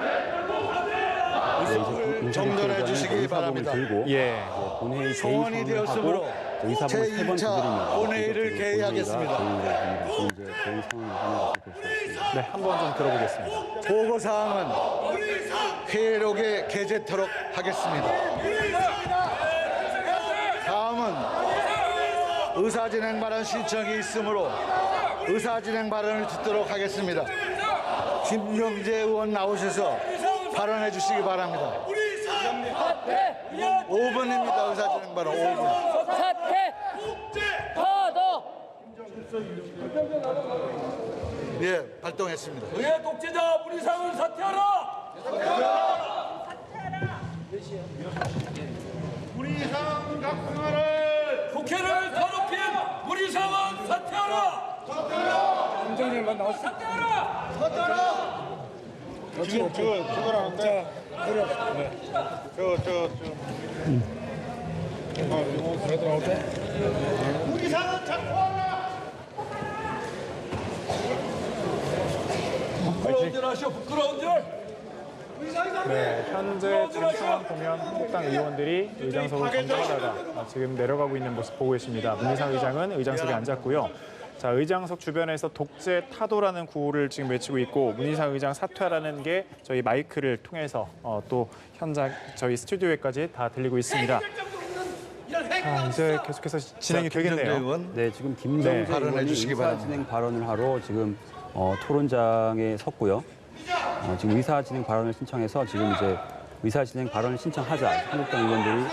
Speaker 4: 정돈해 주시기 바랍니다.
Speaker 3: 들고
Speaker 1: 예.
Speaker 3: 본회의
Speaker 4: 소원이 되었으므로
Speaker 3: 의사분을 세번
Speaker 4: 제2차 본회의를 개의하겠습니다.
Speaker 3: 지금 이제 개의 상황을 하는 것을 볼 수 있습니다.
Speaker 1: 네, 한번 좀 들어보겠습니다.
Speaker 4: 보고사항은 회의록에 게재토록 하겠습니다. 다음은 의사진행 발언 신청이 있으므로 의사진행 발언을 듣도록 하겠습니다. 김경재 의원 나오셔서 발언해 주시기 바랍니다. 5분입니다. 의사진행 발언 5분.
Speaker 5: 사퇴! 파도!
Speaker 4: 예, 발동했습니다.
Speaker 5: 의회 독재자 문희상은 사퇴하라!
Speaker 6: 문희상 각성하를
Speaker 5: 국회를 더럽힌 문희상은 사퇴하라!
Speaker 6: 공장장만 나왔어.
Speaker 5: 사퇴하라!
Speaker 6: 지금 저거라는데. 문희상은 작포하라.
Speaker 5: 부끄러운 줄 아시오, 부끄러운 줄!
Speaker 1: 네, 현재 지금 상황 보면 한국당 의원들이 의장석을 정지하다가 지금 내려가고 있는 모습 보고 계십니다. 문희상 의장은 의장석에 앉았고요. 자, 의장석 주변에서 독재 타도라는 구호를 지금 외치고 있고 문희상 의장 사퇴하라는 게 저희 마이크를 통해서 또 현장 저희 스튜디오에까지 다 들리고 있습니다. 이제 계속해서 진행이 되겠네요.
Speaker 3: 네, 지금 김정재
Speaker 4: 발언해
Speaker 3: 의원이
Speaker 4: 주시기
Speaker 3: 의사진행 발언을 하러 지금 토론장에 섰고요. 지금 의사진행 발언을 신청해서 지금 이제 의사진행 발언을 신청하자 한국당 의원들이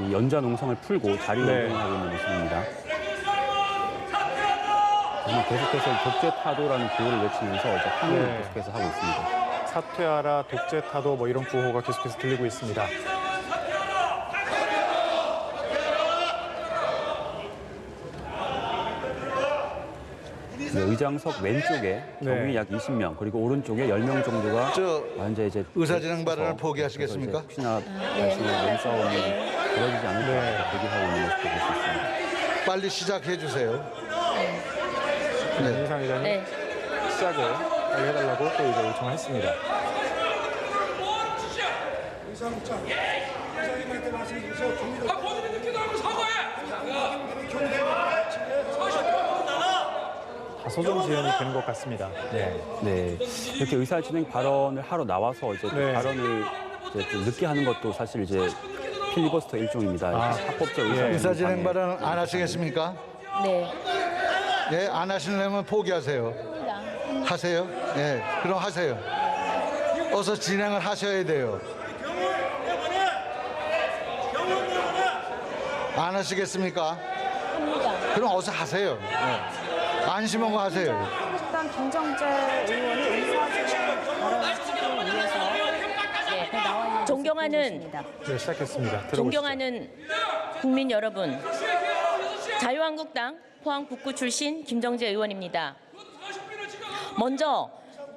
Speaker 3: 이 연좌 농성을 풀고 자리 운동을 하고 있는 모습입니다. 지금 계속해서 독재 타도라는 구호를 외치면서 이제 항의를 계속해서 하고 있습니다.
Speaker 1: 사퇴하라, 독재 타도 뭐 이런 구호가 계속해서 들리고 있습니다. 네, 의장석 왼쪽에 경위 약 20명 그리고 오른쪽에 10명 정도가 현재 이제
Speaker 4: 의사진행 발언을 포기하시겠습니까?
Speaker 3: 혹시나 몸싸움이 벌어지지 않을까 대기하고 있는 모습을 볼 수 있습니다.
Speaker 4: 빨리 시작해 주세요.
Speaker 1: 문희상 의장이 시작을 빨리 해달라고 또 이제 요청을 했습니다. 다소 지연이 되는 것 같습니다.
Speaker 3: 네, 이렇게 의사진행 발언을 하러 나와서 이제 또 발언을 이제 좀 늦게 하는 것도 사실 이제 필리버스터 일종입니다. 합법적
Speaker 4: 의사진행 발언 안 하시겠습니까?
Speaker 7: 네.
Speaker 4: 예, 안 하시려면 포기하세요. 하세요? 예, 그럼 하세요. 어서 진행을 하셔야 돼요. 안 하시겠습니까?
Speaker 7: 합니다.
Speaker 4: 그럼 어서 하세요. 예. 안심하고 하세요.
Speaker 2: 한국당 김정재 의원이 의사진행 발언을 위해서 나와 있는
Speaker 7: 존경하는
Speaker 1: 네, 시작했습니다. 들어보시죠.
Speaker 7: 존경하는 국민 여러분, 자유한국당 포항 북구 출신 김정재 의원입니다. 먼저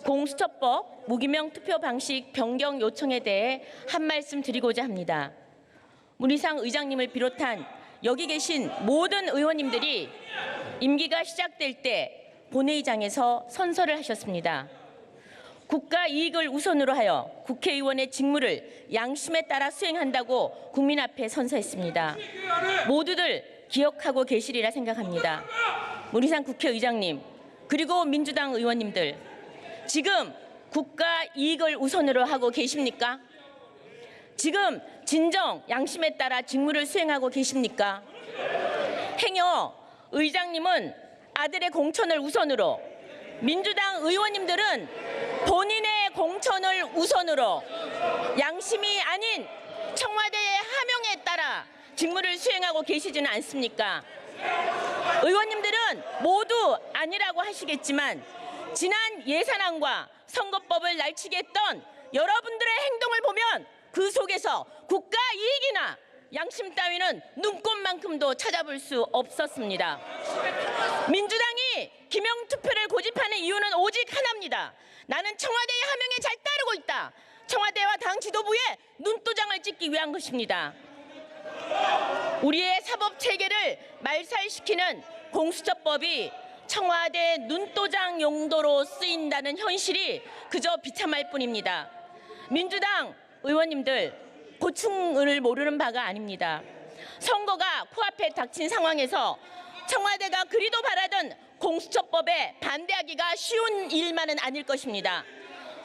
Speaker 7: 공수처법 무기명 투표 방식 변경 요청에 대해 한 말씀 드리고자 합니다. 문희상 의장님을 비롯한 여기 계신 모든 의원님들이 임기가 시작될 때 본회의장에서 선서를 하셨습니다. 국가 이익을 우선으로 하여 국회의원의 직무를 양심에 따라 수행한다고 국민 앞에 선서했습니다. 모두들 기억하고 계시리라 생각합니다. 문희상 국회의장님, 그리고 민주당 의원님들, 지금 국가 이익을 우선으로 하고 계십니까? 지금 진정 양심에 따라 직무를 수행하고 계십니까? 행여 의장님은 아들의 공천을 우선으로, 민주당 의원님들은 본인의 공천을 우선으로 양심이 아닌 청와대의 하명에 따라 직무를 수행하고 계시지는 않습니까? 의원님들은 모두 아니라고 하시겠지만 지난 예산안과 선거법을 날치게 했던 여러분들의 행동을 보면 그 속에서 국가 이익이나 양심 따위는 눈꼽만큼도 찾아볼 수 없었습니다. 민주당이 기명 투표를 고집하는 이유는 오직 하나입니다. 나는 청와대의 하명에 잘 따르고 있다. 청와대와 당 지도부의 눈도장을 찍기 위한 것입니다. 우리의 사법 체계를 말살시키는 공수처법이 청와대 눈도장 용도로 쓰인다는 현실이 그저 비참할 뿐입니다. 민주당 의원님들, 고충을 모르는 바가 아닙니다. 선거가 코앞에 닥친 상황에서 청와대가 그리도 바라던 공수처법에 반대하기가 쉬운 일만은 아닐 것입니다.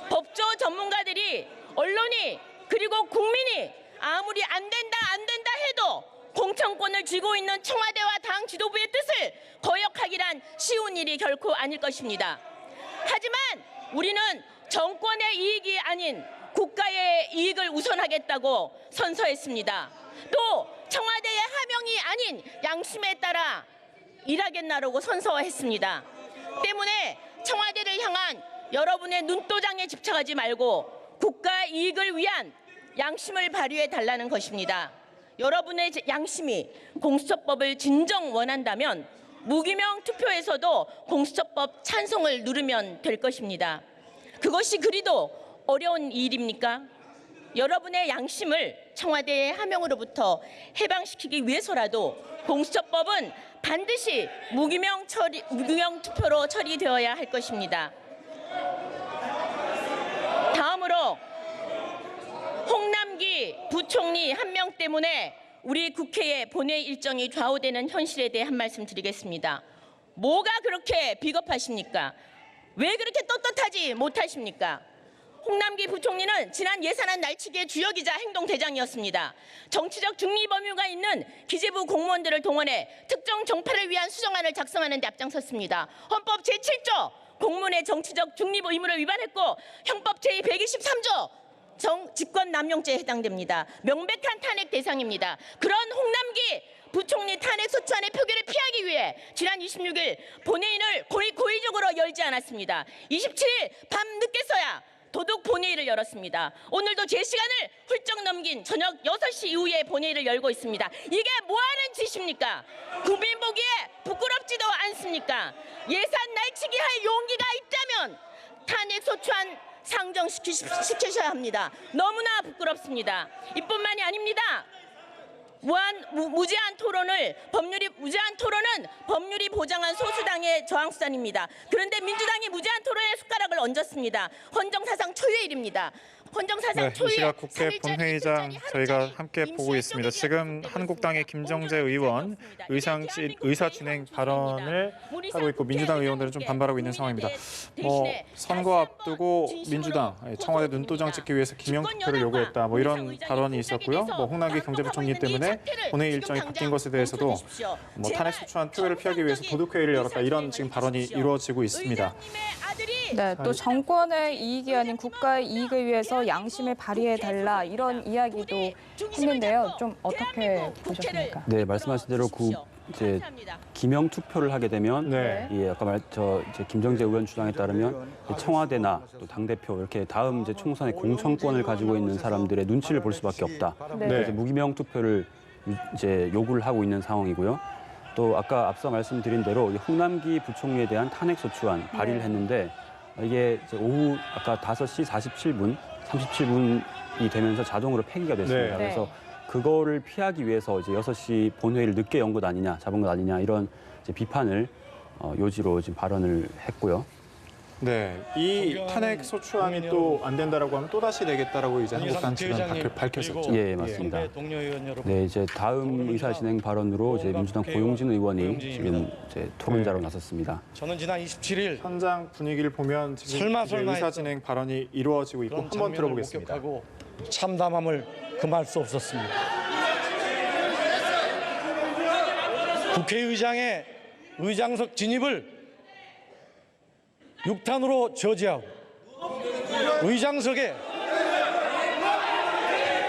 Speaker 7: 법조 전문가들이, 언론이, 그리고 국민이 아무리 안 된다 해도 공천권을 쥐고 있는 청와대와 당 지도부의 뜻을 거역하기란 쉬운 일이 결코 아닐 것입니다. 하지만 우리는 정권의 이익이 아닌 국가의 이익을 우선하겠다고 선서했습니다. 또 청와대의 하명이 아닌 양심에 따라 일하겠나라고 선서했습니다. 때문에 청와대를 향한 여러분의 눈도장에 집착하지 말고 국가 이익을 위한 양심을 발휘해 달라는 것입니다. 여러분의 양심이 공수처법을 진정 원한다면 무기명 투표에서도 공수처법 찬성을 누르면 될 것입니다. 그것이 그리도 어려운 일입니까? 여러분의 양심을 청와대의 하명으로부터 해방시키기 위해서라도 공수처법은 반드시 무기명 투표로 처리되어야 할 것입니다. 다음으로 홍남기 부총리 한 명 때문에 우리 국회의 본회의 일정이 좌우되는 현실에 대해 한 말씀 드리겠습니다. 뭐가 그렇게 비겁하십니까? 왜 그렇게 떳떳하지 못하십니까? 홍남기 부총리는 지난 예산안 날치기의 주역이자 행동대장이었습니다. 정치적 중립 의무가 있는 기재부 공무원들을 동원해 특정 정파를 위한 수정안을 작성하는 데 앞장섰습니다. 헌법 제7조 공무원의 정치적 중립 의무를 위반했고 형법 제123조 직권남용죄에 해당됩니다. 명백한 탄핵 대상입니다. 그런 홍남기 부총리 탄핵 소추안의 표결을 피하기 위해 지난 26일 본회의를 고의적으로 열지 않았습니다. 27일 밤 늦게서야 도둑 본회의를 열었습니다. 오늘도 제 시간을 훌쩍 넘긴 저녁 6시 이후에 본회의를 열고 있습니다. 이게 뭐하는 짓입니까? 국민 보기에 부끄럽지도 않습니까? 예산 날치기 할 용기가 있다면 탄핵 소추안 상정시키셔야 합니다. 너무나 부끄럽습니다. 이뿐만이 아닙니다. 무제한 토론은 법률이 보장한 소수당의 저항수단입니다. 그런데 민주당이 무제한 토론에 숟가락을 얹었습니다. 헌정사상 초유의 일입니다. 헌정사상
Speaker 1: 이
Speaker 7: 초유의
Speaker 1: 시각 국회 본회의장 저희가 함께 보고 있습니다. 지금 한국당의 김정재 의원 의사 진행 발언을 하고 있고 민주당 의원들은 좀 반발하고 있는 상황입니다. 선거 앞두고 민주당 청와대 눈도장 찍기 위해서 기명 투표를 요구했다. 이런 발언이 있었고요. 홍남기 경제부총리 때문에 본회의 일정이 바뀐 것에 대해서도 탄핵 소추안 표결을 피하기 위해서 도둑회의를 열었다. 이런 지금 발언이 이루어지고 있습니다.
Speaker 2: 네, 또 정권의 이익이 아닌 국가의 이익을 위해서 양심을 발휘해달라 이런 이야기도 했는데요. 좀 어떻게 보셨습니까?
Speaker 3: 네, 말씀하신 대로 이제 기명 투표를 하게 되면 아까 김정재 의원 주장에 따르면 청와대나 또 당대표 이렇게 다음 이제 총선의 공천권을 가지고 있는 사람들의 눈치를 볼 수밖에 없다. 그래서 무기명 투표를 이제 요구를 하고 있는 상황이고요. 또 아까 앞서 말씀드린 대로 홍남기 부총리에 대한 탄핵 소추안 발의를 했는데 이게 이제 오후 아까 5시 37분이 되면서 자동으로 폐기가 됐습니다. 그래서 그거를 피하기 위해서 이제 6시 본회의를 늦게 연 것 아니냐, 잡은 것 아니냐 이런 이제 비판을 요지로 지금 발언을 했고요.
Speaker 1: 네, 이 탄핵 소추안이 또 안 된다라고 하면 또 다시 내겠다라고 이제 한국당 측은 밝혔었죠.
Speaker 3: 예, 맞습니다. 네, 이제 다음 의사 진행 발언으로 이제 민주당 고용진 의원이 지금 이제 토론자로 나섰습니다.
Speaker 6: 저는 지난 27일
Speaker 1: 현장 분위기를 보면 지금 의사 진행 발언이 이루어지고 있고 한번 들어보겠습니다.
Speaker 6: 참담함을 금할 수 없었습니다. 국회의장의 의장석 진입을 6탄으로 저지하고 의장석에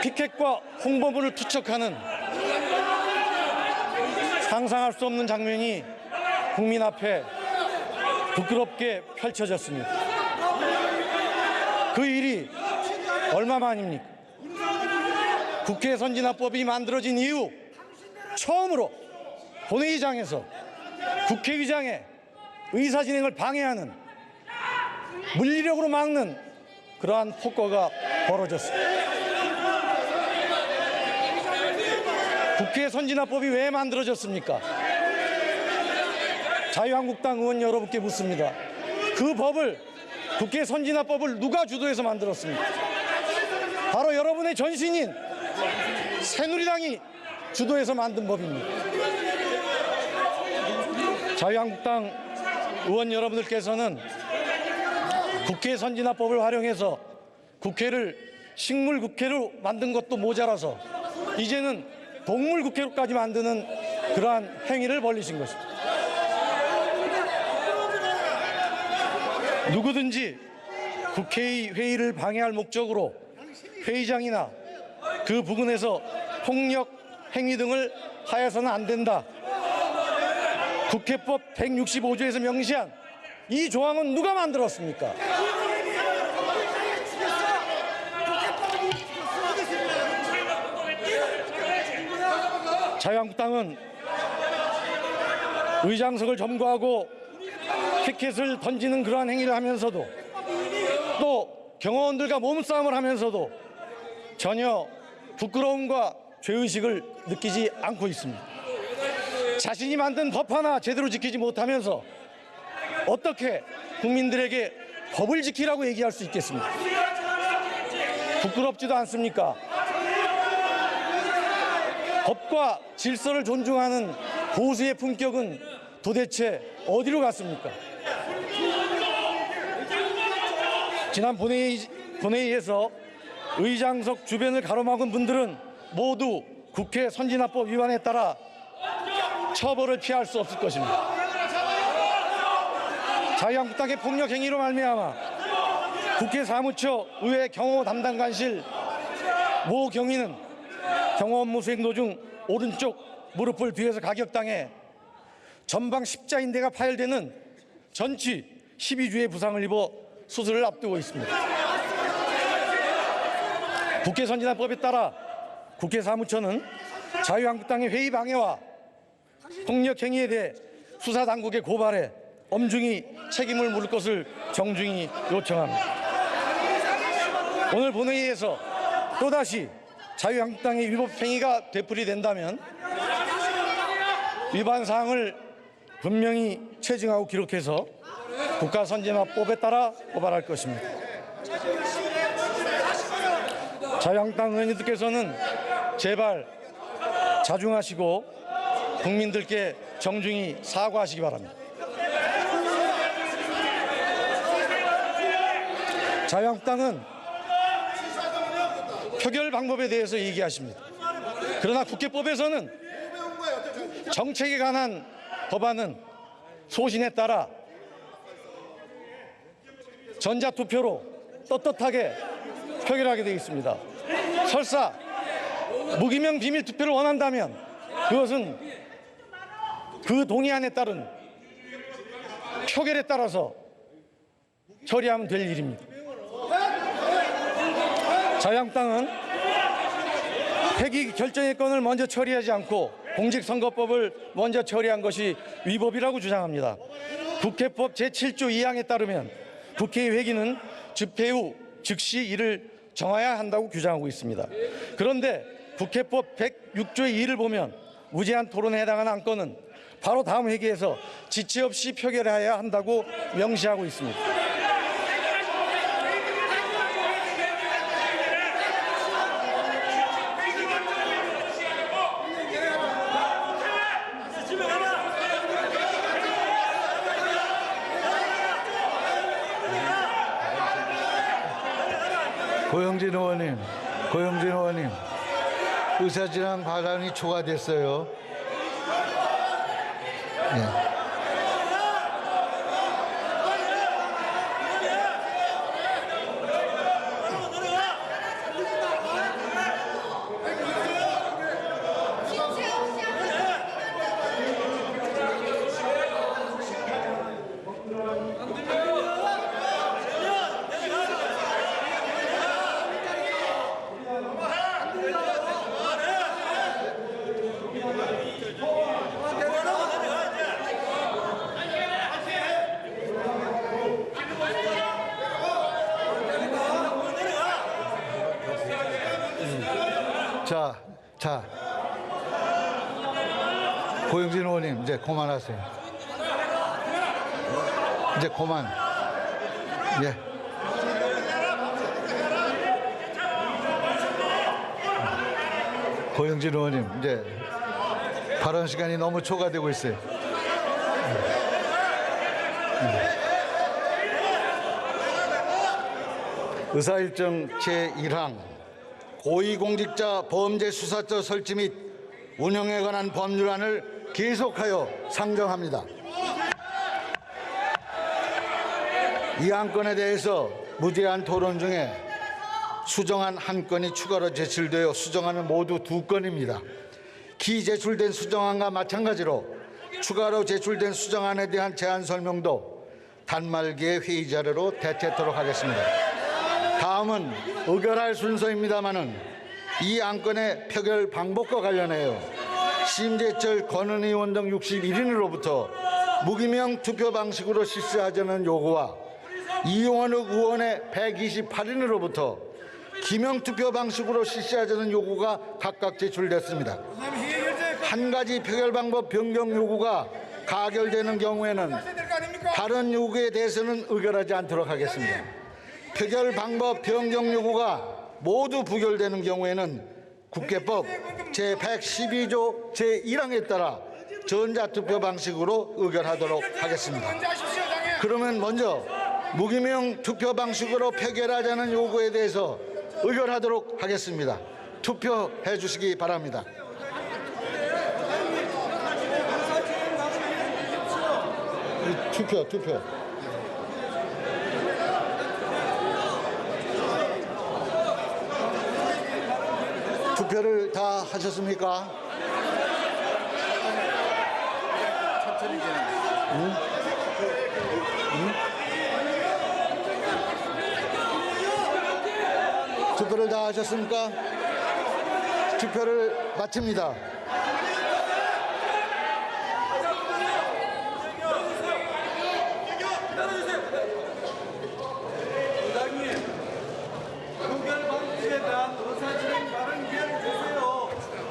Speaker 6: 피켓과 홍보물을 투척하는 상상할 수 없는 장면이 국민 앞에 부끄럽게 펼쳐졌습니다. 그 일이 얼마만입니까? 국회 선진화법이 만들어진 이후 처음으로 본회의장에서 국회의장의 의사진행을 방해하는 물리력으로 막는 그러한 폭거가 벌어졌습니다. 국회 선진화법이 왜 만들어졌습니까? 자유한국당 의원 여러분께 묻습니다. 그 법을, 국회 선진화법을 누가 주도해서 만들었습니까? 바로 여러분의 전신인 새누리당이 주도해서 만든 법입니다. 자유한국당 의원 여러분들께서는 국회 선진화법을 활용해서 국회를 식물국회로 만든 것도 모자라서 이제는 동물국회로까지 만드는 그러한 행위를 벌이신 것입니다. 누구든지 국회의 회의를 방해할 목적으로 회의장이나 그 부근에서 폭력 행위 등을 하여서는 안 된다. 국회법 165조에서 명시한 이 조항은 누가 만들었습니까? 자유한국당은 의장석을 점거하고 피켓을 던지는 그러한 행위를 하면서도 또 경호원들과 몸싸움을 하면서도 전혀 부끄러움과 죄의식을 느끼지 않고 있습니다. 자신이 만든 법 하나 제대로 지키지 못하면서 어떻게 국민들에게 법을 지키라고 얘기할 수 있겠습니까? 부끄럽지도 않습니까? 법과 질서를 존중하는 보수의 품격은 도대체 어디로 갔습니까? 지난 본회의에서 의장석 주변을 가로막은 분들은 모두 국회 선진화법 위반에 따라 처벌을 피할 수 없을 것입니다. 자유한국당의 폭력 행위로 말미암아 국회 사무처 의회 경호 담당관실 모 경위는 경호 업무 수행 도중 오른쪽 무릎을 뒤에서 가격당해 전방 십자인대가 파열되는 전치 12주의 부상을 입어 수술을 앞두고 있습니다. 국회 선진화법에 따라 국회 사무처는 자유한국당의 회의 방해와 폭력 행위에 대해 수사당국에 고발해 엄중히 책임을 물을 것을 정중히 요청합니다. 오늘 본회의에서 또다시 자유한국당의 위법 행위가 되풀이된다면 위반 사항을 분명히 체증하고 기록해서 국가선진화법에 따라 고발할 것입니다. 자유한국당 의원님들께서는 제발 자중하시고 국민들께 정중히 사과하시기 바랍니다. 자유한국당은 표결 방법에 대해서 얘기하십니다. 그러나 국회법에서는 정책에 관한 법안은 소신에 따라 전자투표로 떳떳하게 표결하게 되어 있습니다. 설사 무기명 비밀 투표를 원한다면 그것은 그 동의안에 따른 표결에 따라서 처리하면 될 일입니다. 자유한국당은 폐기 결정의 건을 먼저 처리하지 않고 공직선거법을 먼저 처리한 것이 위법이라고 주장합니다. 국회법 제7조 2항에 따르면 국회의 회기는 집회 후 즉시 이를 정해야 한다고 규정하고 있습니다. 그런데 국회법 106조의 2를 보면 무제한 토론에 해당하는 안건은 바로 다음 회기에서 지체 없이 표결해야 한다고 명시하고 있습니다.
Speaker 4: 고영진 의원님, 의사진행 발언이 초과됐어요. 네. 자. 고영진 의원님, 이제 그만하세요. 이제 그만. 예. 고영진 의원님, 이제 발언 시간이 너무 초과되고 있어요. 의사일정 제1항 고위공직자 범죄수사처 설치 및 운영에 관한 법률안을 계속하여 상정합니다. 이 안건에 대해서 무제한 토론 중에 수정안 한 건이 추가로 제출되어 수정안은 모두 2건입니다. 기제출된 수정안과 마찬가지로 추가로 제출된 수정안에 대한 제안 설명도 단말기의 회의 자료로 대체토록 하겠습니다. 다음은 의결할 순서입니다마는 이 안건의 표결 방법과 관련하여 심재철 권은 의원 등 61인으로부터 무기명 투표 방식으로 실시하자는 요구와 이용헌 의원의 128인으로부터 기명 투표 방식으로 실시하자는 요구가 각각 제출됐습니다. 한 가지 표결 방법 변경 요구가 가결되는 경우에는 다른 요구에 대해서는 의결하지 않도록 하겠습니다. 표결 방법 변경 요구가 모두 부결되는 경우에는 국회법 제112조 제1항에 따라 전자투표 방식으로 의결하도록 하겠습니다. 그러면 먼저 무기명 투표 방식으로 표결하자는 요구에 대해서 의결하도록 하겠습니다. 투표해 주시기 바랍니다. 투표. 투표를 다 하셨습니까? 투표를 다 하셨습니까? 투표를 마칩니다.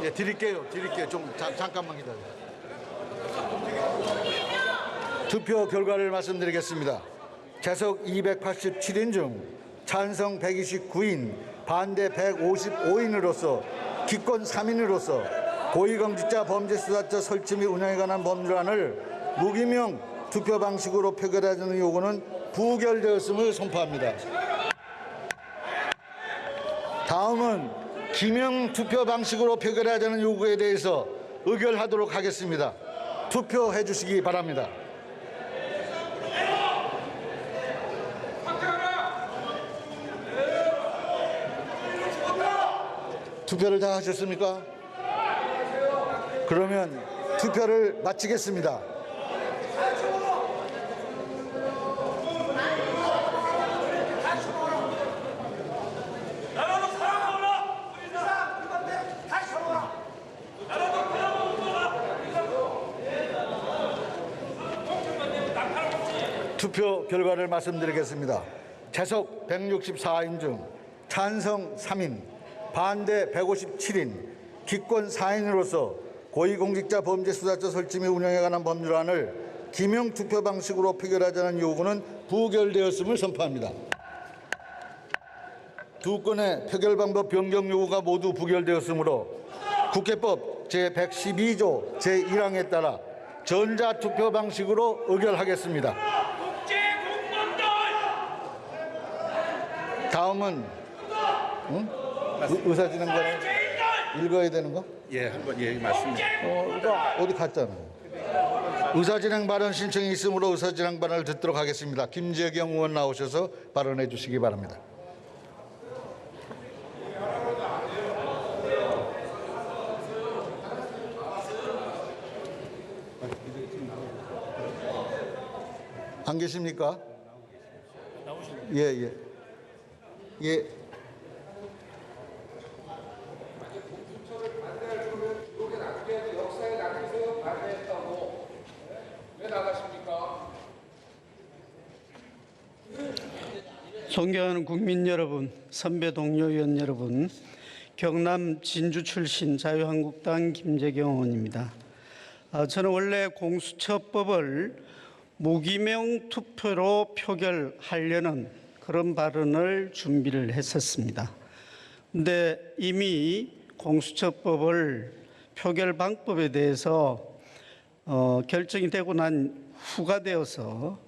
Speaker 4: 예, 드릴게요. 좀 잠깐만 기다려. 투표 결과를 말씀드리겠습니다. 재석 287인 중 찬성 129인, 반대 155인으로서 기권 3인으로서 고위공직자 범죄수사처 설치 및 운영에 관한 법률안을 무기명 투표 방식으로 표결하자는 요구는 부결되었음을 선포합니다. 다음은 기명 투표 방식으로 표결하자는 요구에 대해서 의결하도록 하겠습니다. 투표해 주시기 바랍니다. 투표를 다 하셨습니까? 그러면 투표를 마치겠습니다. 투표 결과를 말씀드리겠습니다. 재석 164인 중 찬성 3인, 반대 157인, 기권 4인으로서 고위공직자 범죄수사처 설치 및 운영에 관한 법률안을 기명 투표 방식으로 표결하자는 요구는 부결되었음을 선포합니다. 두 건의 표결 방법 변경 요구가 모두 부결되었으므로 국회법 제112조 제1항에 따라 전자투표 방식으로 의결하겠습니다. 다음은 의사진행관을 읽어야 되는 거?
Speaker 8: 예, 한번 예, 맞습니다.
Speaker 4: 어디 갔잖아. 의사진행 발언 신청이 있으므로 의사진행 발언을 듣도록 하겠습니다. 김재경 의원 나오셔서 발언해 주시기 바랍니다. 안 계십니까? 예.
Speaker 9: 존경하는 국민 여러분, 선배 동료 의원 여러분,
Speaker 8: 경남 진주 출신 자유한국당 김재경 의원입니다. 저는 원래 공수처법을 무기명 투표로 표결하려는 그런 발언을 준비를 했었습니다. 그런데 이미 공수처법을 표결 방법에 대해서 결정이 되고 난 후가 되어서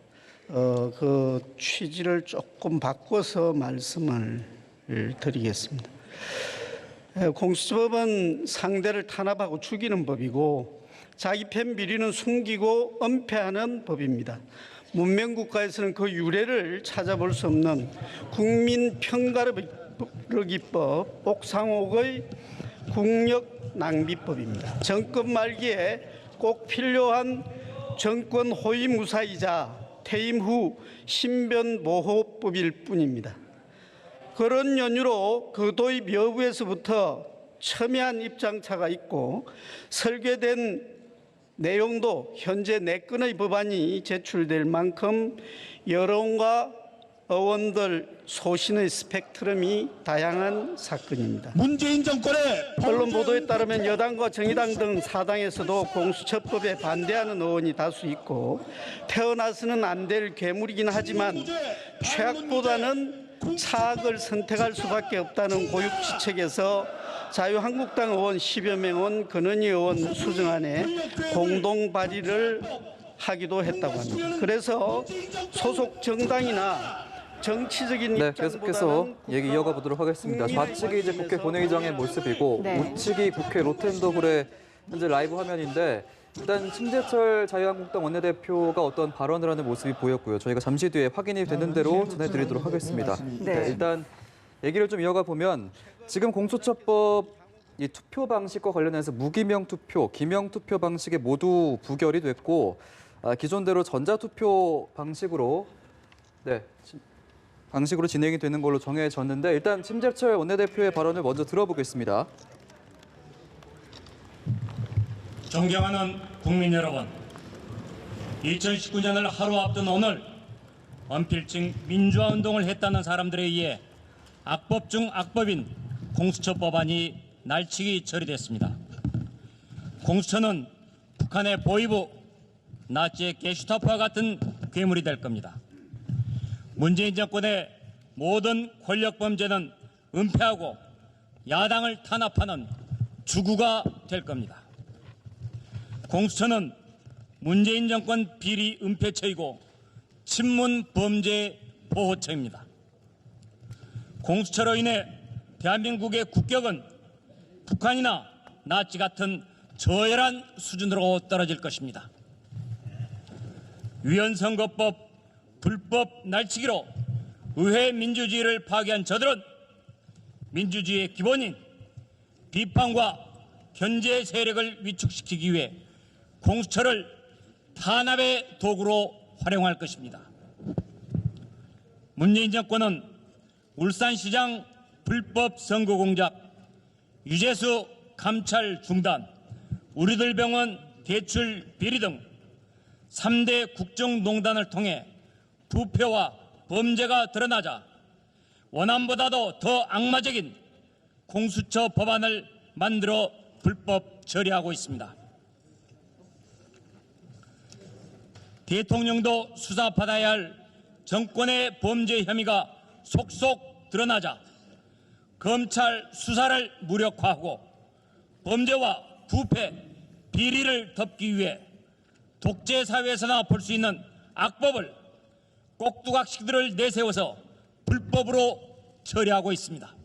Speaker 8: 그 취지를 조금 바꿔서 말씀을 드리겠습니다. 공수처법은 상대를 탄압하고 죽이는 법이고 자기 편 비리는 숨기고 은폐하는 법입니다. 문명국가에서는 그 유래를 찾아볼 수 없는 국민편가르기법 옥상옥의 국력 낭비법입니다. 정권 말기에 꼭 필요한 정권 호위 무사이자 퇴임 후 신변 보호법일 뿐입니다. 그런 연유로 그 도입 여부에서부터 첨예한 입장차가 있고 설계된 내용도 현재 4건의 법안이 제출될 만큼 여론과 의원들 소신의 스펙트럼이 다양한 사건입니다.
Speaker 9: 문재인 정권의
Speaker 8: 언론 보도에 따르면 여당과 정의당 등 사당에서도 공수처법에 반대하는 의원이 다수 있고 태어나서는 안 될 괴물이긴 하지만 최악보다는 차악을 선택할 수밖에 없다는 고육지책에서 자유한국당 의원 10여 명은 권은희 의원 수정안에 공동 발의를 하기도 했다고 합니다. 그래서 소속 정당이나 정치적인
Speaker 10: 계속해서 얘기 이어가 보도록 하겠습니다. 좌측이 이제 국회 본회의장의 모습이고 우측이 국회 로텐더홀의 현재 라이브 화면인데 일단 심재철 자유한국당 원내대표가 어떤 발언을 하는 모습이 보였고요. 저희가 잠시 뒤에 확인이 되는 대로 전해드리도록 하겠습니다. 일단 얘기를 좀 이어가 보면 지금 공수처법 이 투표 방식과 관련해서 무기명 투표, 기명 투표 방식에 모두 부결이 됐고 기존대로 전자투표 방식으로 진행이 되는 걸로 정해졌는데 일단 심재철 원내대표의 발언을 먼저 들어보겠습니다.
Speaker 11: 존경하는 국민 여러분, 2019년을 하루 앞둔 오늘 언필증 민주화 운동을 했다는 사람들에 의해 악법 중 악법인 공수처법안이 날치기 처리됐습니다. 공수처는 북한의 보위부, 나치의 게슈타포와 같은 괴물이 될 겁니다. 문재인 정권의 모든 권력 범죄는 은폐하고 야당을 탄압하는 주구가 될 겁니다. 공수처는 문재인 정권 비리 은폐처이고 친문 범죄 보호처입니다. 공수처로 인해 대한민국의 국격은 북한이나 나치 같은 저열한 수준으로 떨어질 것입니다. 위헌선거법 불법 날치기로 의회 민주주의를 파괴한 저들은 민주주의의 기본인 비판과 견제 세력을 위축시키기 위해 공수처를 탄압의 도구로 활용할 것입니다. 문재인 정권은 울산시장 불법 선거 공작, 유재수 감찰 중단, 우리들 병원 대출 비리 등 3대 국정농단을 통해 부패와 범죄가 드러나자 원안보다도 더 악마적인 공수처 법안을 만들어 불법 처리하고 있습니다. 대통령도 수사받아야 할 정권의 범죄 혐의가 속속 드러나자 검찰 수사를 무력화하고 범죄와 부패, 비리를 덮기 위해 독재 사회에서나 볼 수 있는 악법을 꼭두각시들을 내세워서 불법으로 처리하고 있습니다.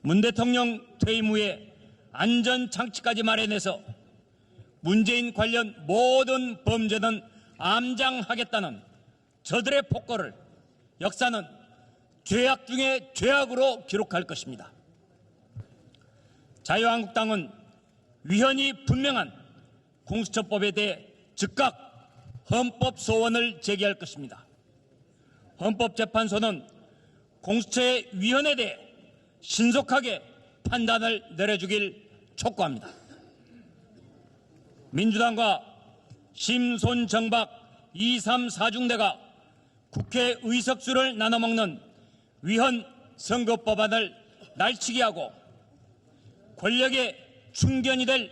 Speaker 11: 문 대통령 퇴임 후에 안전장치까지 마련해서 문재인 관련 모든 범죄는 암장하겠다는 저들의 폭거를 역사는 죄악 중에 죄악으로 기록할 것입니다. 자유한국당은 위헌이 분명한 공수처법에 대해 즉각 헌법 소원을 제기할 것입니다. 헌법재판소는 공수처의 위헌에 대해 신속하게 판단을 내려주길 촉구합니다. 민주당과 심손정박 2, 3, 4중대가 국회 의석수를 나눠먹는 위헌 선거법안을 날치기 하고 권력의 충견이 될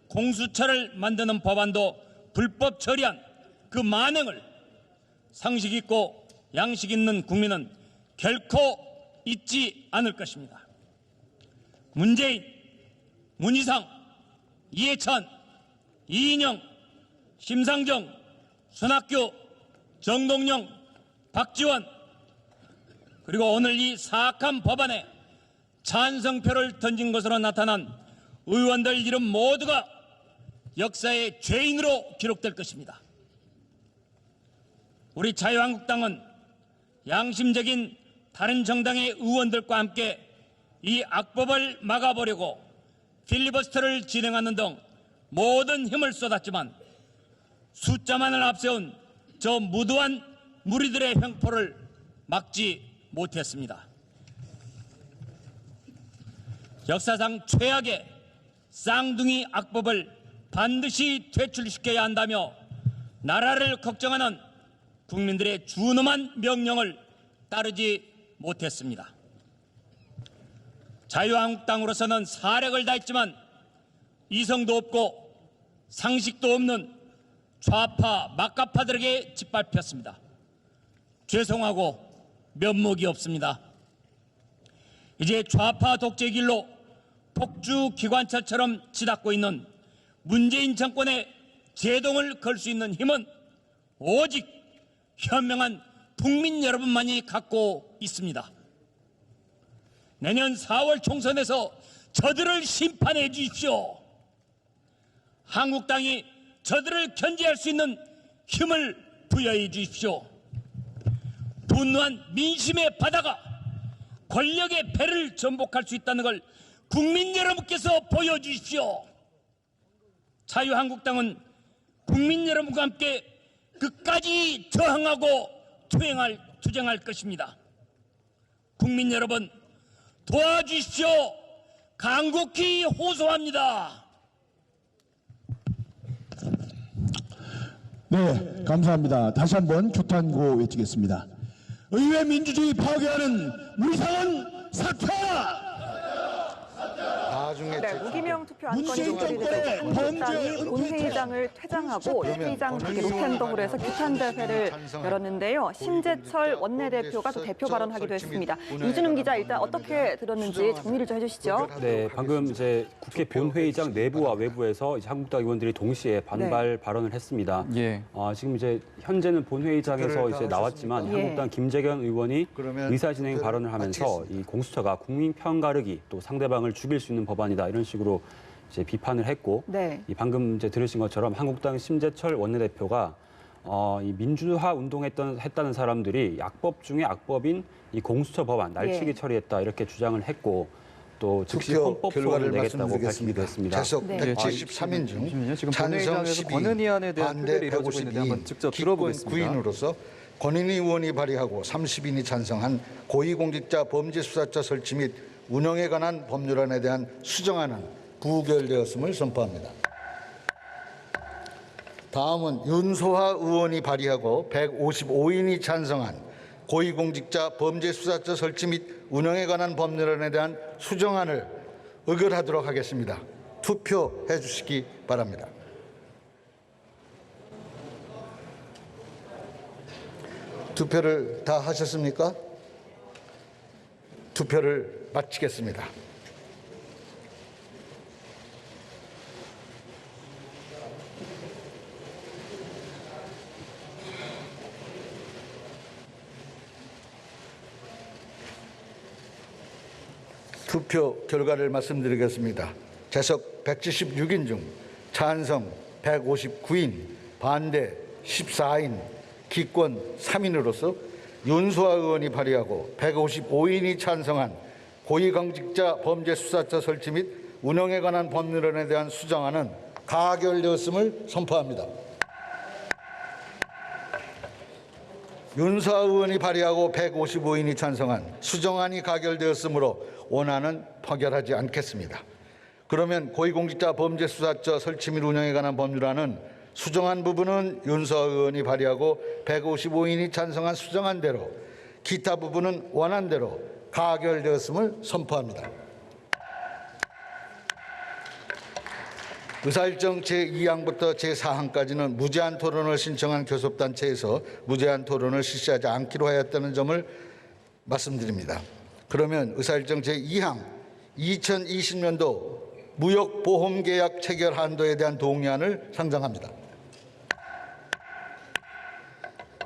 Speaker 11: 공수처를 만드는 법안도 불법 처리한 그 만행을 상식 있고 양식 있는 국민은 결코 잊지 않을 것입니다. 문재인, 문희상, 이해찬, 이인영, 심상정, 손학규, 정동영, 박지원, 그리고 오늘 이 사악한 법안에 찬성표를 던진 것으로 나타난 의원들 이름 모두가 역사의 죄인으로 기록될 것입니다. 우리 자유한국당은 양심적인 다른 정당의 의원들과 함께 이 악법을 막아보려고 필리버스터를 진행하는 등 모든 힘을 쏟았지만 숫자만을 앞세운 저 무도한 무리들의 횡포를 막지 못했습니다. 역사상 최악의 쌍둥이 악법을 반드시 퇴출시켜야 한다며 나라를 걱정하는 국민들의 준엄한 명령을 따르지 못했습니다. 자유한국당으로서는 사력을 다했지만 이성도 없고 상식도 없는 좌파 막가파들에게 짓밟혔습니다. 죄송하고 면목이 없습니다. 이제 좌파 독재 길로 폭주 기관차처럼 치닫고 있는 문재인 정권의 제동을 걸 수 있는 힘은 오직 현명한 국민 여러분만이 갖고 있습니다. 내년 4월 총선에서 저들을 심판해 주십시오. 한국당이 저들을 견제할 수 있는 힘을 부여해 주십시오. 분노한 민심의 바다가 권력의 배를 전복할 수 있다는 걸 국민 여러분께서 보여주십시오. 자유한국당은 국민 여러분과 함께 끝까지 저항하고 투쟁할 것입니다. 국민 여러분 도와주십시오. 간곡히 호소합니다.
Speaker 9: 네, 감사합니다. 다시 한번 규탄구 외치겠습니다. 의회 민주주의 파괴하는 문희상은 사퇴하라!
Speaker 4: 나중에
Speaker 12: 네, 무기명 투표 안건이
Speaker 9: 문재인
Speaker 12: 논의되고
Speaker 9: 정권의
Speaker 12: 한국당이
Speaker 9: 범죄
Speaker 12: 본회의장을 퇴장하고 회의장 밖에 로텐더홀에서 규탄 대회를 열었는데요. 심재철 원내대표가 또 대표 발언하기도 했습니다. 이준음 기자, 일단 어떻게 들었는지 정리를 좀 해주시죠.
Speaker 3: 네, 방금 이제 국회 본회의장 내부와 외부에서 이제 한국당 의원들이 동시에 반발 발언을 했습니다.
Speaker 10: 예.
Speaker 3: 지금 이제 현재는 본회의장에서 이제 나왔지만 한국당 김재견 의원이 의사진행 발언을 하면서 이 공수처가 국민 편가르기 또 상대방을 죽일 수 있는 법안이다 이런 식으로 이제 비판을 했고 이 방금 이제 들으신 것처럼 한국당 심재철 원내대표가 이 민주화 운동했다는 사람들이 악법 중에 악법인 이 공수처 법안 날치기 처리했다 이렇게 주장을 했고 또 즉시 헌법 소원을 내겠다고 밝히기도 했습니다.
Speaker 4: 재석 173인 중
Speaker 10: 지금
Speaker 4: 찬성
Speaker 10: 본회의장에서
Speaker 4: 12,
Speaker 10: 권은희안에 대한
Speaker 4: 반대
Speaker 10: 표결이 이루어지고 있는데 한번
Speaker 4: 152인,
Speaker 10: 직접
Speaker 4: 기권
Speaker 10: 들어보겠습니다.
Speaker 4: 9인으로서 권은희 의원이 발의하고 30인이 찬성한 고위공직자 범죄수사처 설치 및 운영에 관한 법률안에 대한 수정안은 부결되었음을 선포합니다. 다음은 윤소하 의원이 발의하고 155인이 찬성한 고위공직자 범죄수사처 설치 및 운영에 관한 법률안에 대한 수정안을 의결하도록 하겠습니다. 투표해 주시기 바랍니다. 투표를 다 하셨습니까? 투표를 마치겠습니다. 투표 결과를 말씀드리겠습니다. 재석 176인 중 찬성 159인, 반대 14인, 기권 3인으로서 윤소아 의원이 발의하고 155인이 찬성한 고위공직자 범죄수사처 설치 및 운영에 관한 법률안에 대한 수정안은 가결되었음을 선포합니다. 윤소아 의원이 발의하고 155인이 찬성한 수정안이 가결되었으므로 원안은 파결하지 않겠습니다. 그러면 고위공직자 범죄수사처 설치 및 운영에 관한 법률안은 수정안 부분은 윤소아 의원이 발의하고 155인이 찬성한 수정안대로, 기타 부분은 원안대로 가결되었음을 선포합니다. 의사일정 제2항부터 제4항까지는 무제한 토론을 신청한 교섭단체에서 무제한 토론을 실시하지 않기로 하였다는 점을 말씀드립니다. 그러면 의사일정 제2항 2020년도 무역보험계약 체결 한도에 대한 동의안을 상정합니다.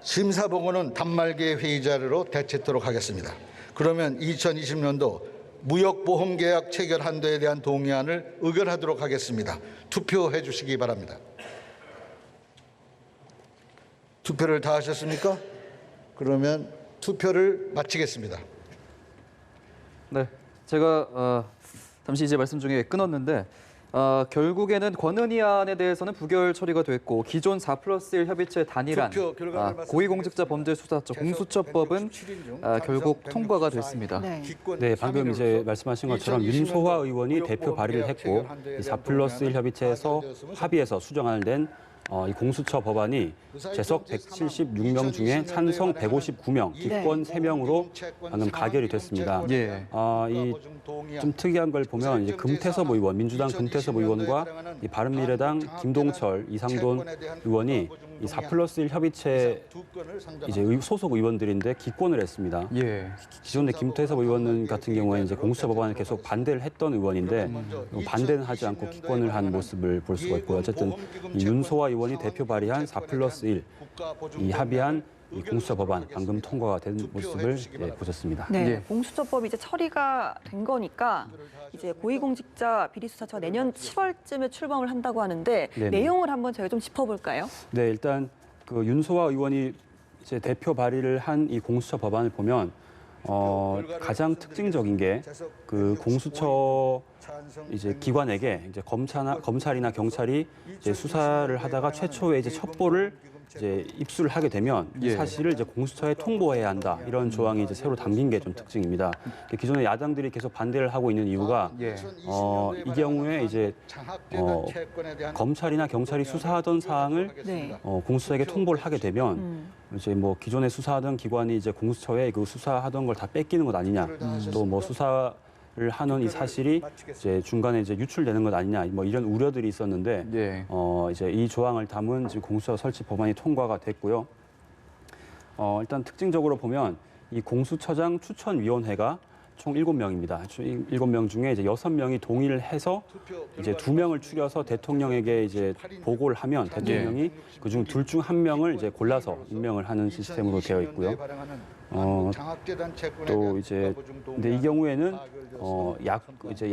Speaker 4: 심사보고는 단말기의 회의 자료로 대체토록 하겠습니다. 그러면 2020년도 무역보험계약 체결 한도에 대한 동의안을 의결하도록 하겠습니다. 투표해 주시기 바랍니다. 투표를 다 하셨습니까? 그러면 투표를 마치겠습니다.
Speaker 10: 네, 제가 잠시 이제 말씀 중에 끊었는데 결국에는 권은희안에 대해서는 부결 처리가 됐고 기존 4+1 협의체 단일안 고위공직자범죄수사처 공수처법은 결국 통과가 됐습니다.
Speaker 3: 네, 방금 이제 말씀하신 것처럼 윤소화 의원이 대표 발의를 했고 4+1 협의체에서 합의해서 수정안을 낸 이 공수처 법안이 재석 176명 중에 찬성 159명, 기권 3명으로 방금 가결이 됐습니다.
Speaker 10: 예.
Speaker 3: 이 좀 특이한 걸 보면 이제 금태섭 의원, 민주당 금태섭 의원과 이 바른미래당 김동철, 이상돈 의원이 이 4+1 협의체 이제 소속 의원들인데 기권을 했습니다.
Speaker 10: 예.
Speaker 3: 기존에 김태섭 의원 같은 경우에 이제 공수처 법안을 계속 반대를 했던 의원인데 반대는 하지 않고 기권을 한 모습을 볼 수가 있고요. 어쨌든 이 윤소화 의원이 대표 발의한 4+1 이 합의한 이 공수처 법안 방금 통과가 된 모습을 보셨습니다.
Speaker 12: 네, 공수처법이 이제 처리가 된 거니까 이제 고위공직자 비리수사처가 내년 7월쯤에 출범을 한다고 하는데
Speaker 3: 네네.
Speaker 12: 내용을 한번 저희가 좀 짚어볼까요?
Speaker 3: 네, 일단 그 윤소화 의원이 이제 대표 발의를 한 이 공수처 법안을 보면 가장 특징적인 게 그 공수처 이제 기관에게 이제 검찰이나 경찰이 이제 수사를 하다가 최초의 이제 첩보를 이제 입수를 하게 되면 이 사실을 이제 공수처에 통보해야 한다 이런 조항이 이제 새로 담긴 게 좀 특징입니다. 기존에 야당들이 계속 반대를 하고 있는 이유가 이 경우에 이제 검찰이나 경찰이 수사하던 사항을 공수처에게 통보를 하게 되면 이제 뭐 기존에 수사하던 기관이 이제 공수처에 그 수사하던 걸 다 뺏기는 것 아니냐, 또 뭐 수사를 하는 이 사실이 이제 중간에 이제 유출되는 것 아니냐, 뭐 이런 우려들이 있었는데 이제 이 조항을 담은 지금 공수처 설치 법안이 통과가 됐고요. 일단 특징적으로 보면 이 공수처장 추천위원회가 총 7명입니다. 7명 중에 이제 6명이 동의를 해서 이제 2명을 추려서 대통령에게 이제 보고를 하면 대통령이 그중 둘 중 한 명을 이제 골라서 임명을 하는 시스템으로 되어 있고요. 또 이제 근데 이 경우에는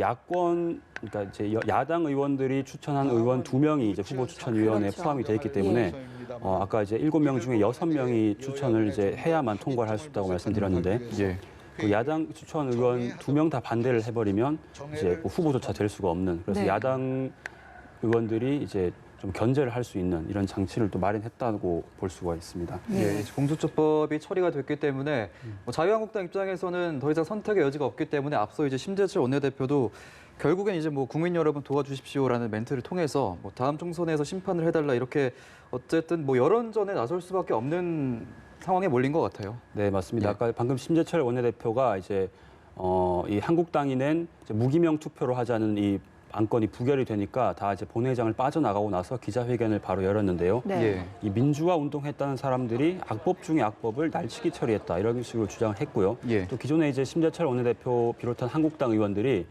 Speaker 3: 야권 그러니까 이제 야당 의원들이 추천한 의원 2명이 이제 후보 추천위원회에 포함이 되어 있기 때문에 아까 이제 7명 중에 6명이 추천을 이제 해야만 통과를 할 수 있다고 말씀드렸는데 그 야당 추천 의원 2명 다 반대를 해버리면 이제 뭐 후보조차 될 수가 없는 그래서 야당 의원들이 이제 좀 견제를 할 수 있는 이런 장치를 또 마련했다고 볼 수가 있습니다.
Speaker 10: 예, 공수처법이 처리가 됐기 때문에 뭐 자유한국당 입장에서는 더 이상 선택의 여지가 없기 때문에 앞서 이제 심재철 원내대표도 결국엔 이제 뭐 국민 여러분 도와주십시오라는 멘트를 통해서 뭐 다음 총선에서 심판을 해달라 이렇게 어쨌든 뭐 여론전에 나설 수밖에 없는 상황에 몰린 것 같아요.
Speaker 3: 네, 맞습니다. 아까 방금 심재철 원내대표가 이제 이 한국당이 낸 이제 무기명 투표로 하자는 이 안건이 부결이 되니까 다 이제 본회의장을 빠져나가고 나서 기자회견을 바로 열었는데요. 이 민주화 운동했다는 사람들이 악법 중에 악법을 날치기 처리했다 이런 식으로 주장을 했고요. 또 기존에 이제 심재철 원내대표 비롯한 한국당 의원들이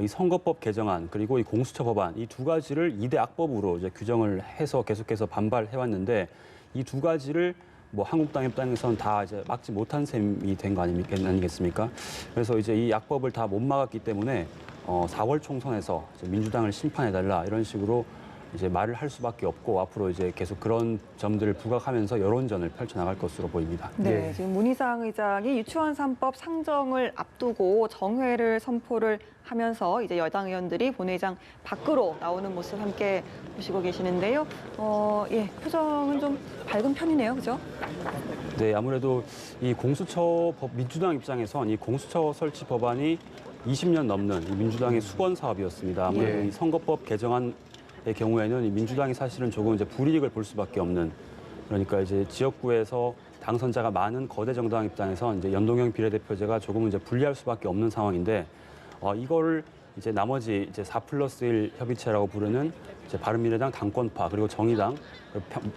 Speaker 3: 이 선거법 개정안 그리고 이 공수처 법안 이 두 가지를 2대 악법으로 이제 규정을 해서 계속해서 반발해 왔는데 이 두 가지를 뭐 한국당 입장에서는 다 이제 막지 못한 셈이 된 거 아니겠습니까? 그래서 이제 이 악법을 다 못 막았기 때문에 4월 총선에서 이제 민주당을 심판해달라 이런 식으로 이제 말을 할 수밖에 없고 앞으로 이제 계속 그런 점들을 부각하면서 여론전을 펼쳐나갈 것으로 보입니다.
Speaker 12: 네, 지금 문희상 의장이 유치원 3법 상정을 앞두고 정회를 선포를 하면서 이제 여당 의원들이 본회의장 밖으로 나오는 모습 함께 보시고 계시는데요. 표정은 좀 밝은 편이네요, 그죠?
Speaker 3: 네, 아무래도 이 공수처 민주당 입장에선 이 공수처 설치 법안이 20년 넘는 이 민주당의 수건 사업이었습니다. 아무래도 이 선거법 개정안의 경우에는 이 민주당이 사실은 조금 이제 불이익을 볼 수밖에 없는 그러니까 이제 지역구에서 당선자가 많은 거대 정당 입장에서 이제 연동형 비례대표제가 조금은 이제 불리할 수밖에 없는 상황인데 이걸 이제 나머지 이제 4+1 협의체라고 부르는 이제 바른미래당 당권파 그리고 정의당,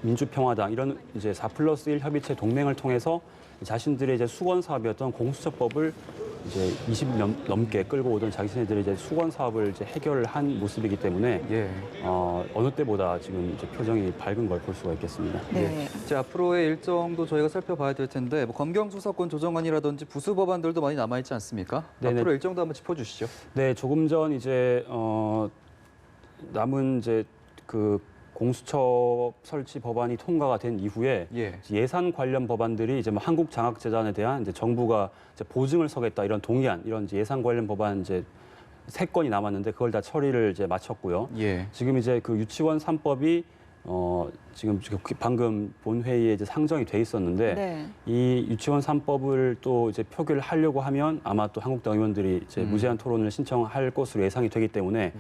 Speaker 3: 민주평화당 이런 이제 4+1 협의체 동맹을 통해서 자신들의 이제 수건 사업이었던 공수처법을 이제 20년 넘게 끌고 오던 자신들의 이제 수건 사업을 이제 해결을 한 모습이기 때문에 어느 때보다 지금 이제 표정이 밝은 걸 볼 수가 있겠습니다.
Speaker 10: 네. 이제 앞으로의 일정도 저희가 살펴봐야 될 텐데 뭐 검경 수사권 조정안이라든지 부수 법안들도 많이 남아 있지 않습니까?
Speaker 3: 네네.
Speaker 10: 앞으로 일정도 한번 짚어주시죠.
Speaker 3: 네, 조금 전 이제 남은 이제 그 공수처 설치 법안이 통과가 된 이후에 예산 관련 법안들이 이제 뭐 한국 장학 재단에 대한 이제 정부가 이제 보증을 서겠다 이런 동의안 이런 이제 예산 관련 법안 이제 3건이 남았는데 그걸 다 처리를 이제 마쳤고요. 지금 이제 그 유치원 3법이 지금 방금 본회의에 이제 상정이 돼 있었는데 이 유치원 3법을 또 이제 표결을 하려고 하면 아마 또 한국당 의원들이 이제 무제한 토론을 신청할 것으로 예상이 되기 때문에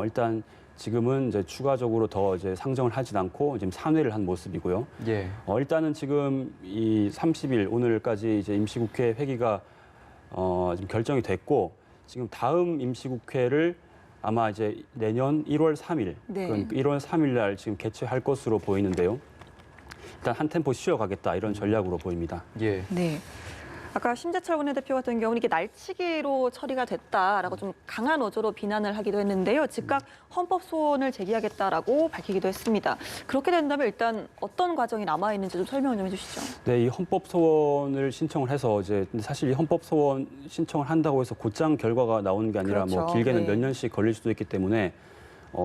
Speaker 3: 일단 지금은 이제 추가적으로 더 이제 상정을 하진 않고 지금 산회를 한 모습이고요. 일단은 지금 이 30일 오늘까지 이제 임시국회 회기가 지금 결정이 됐고 지금 다음 임시국회를 아마 이제 내년 1월 3일, 그러니까 1월 3일 날 지금 개최할 것으로 보이는데요. 일단 한 템포 쉬어가겠다 이런 전략으로 보입니다.
Speaker 12: 네. 아까 심재철 원내대표 같은 경우는 이게 날치기로 처리가 됐다라고 좀 강한 어조로 비난을 하기도 했는데요. 즉각 헌법 소원을 제기하겠다라고 밝히기도 했습니다. 그렇게 된다면 일단 어떤 과정이 남아 있는지 좀 설명을 좀 해주시죠.
Speaker 3: 네, 이 헌법 소원을 신청을 해서 이제 사실 이 헌법 소원 신청을 한다고 해서 곧장 결과가 나오는 게 아니라 뭐 길게는 몇 년씩 걸릴 수도 있기 때문에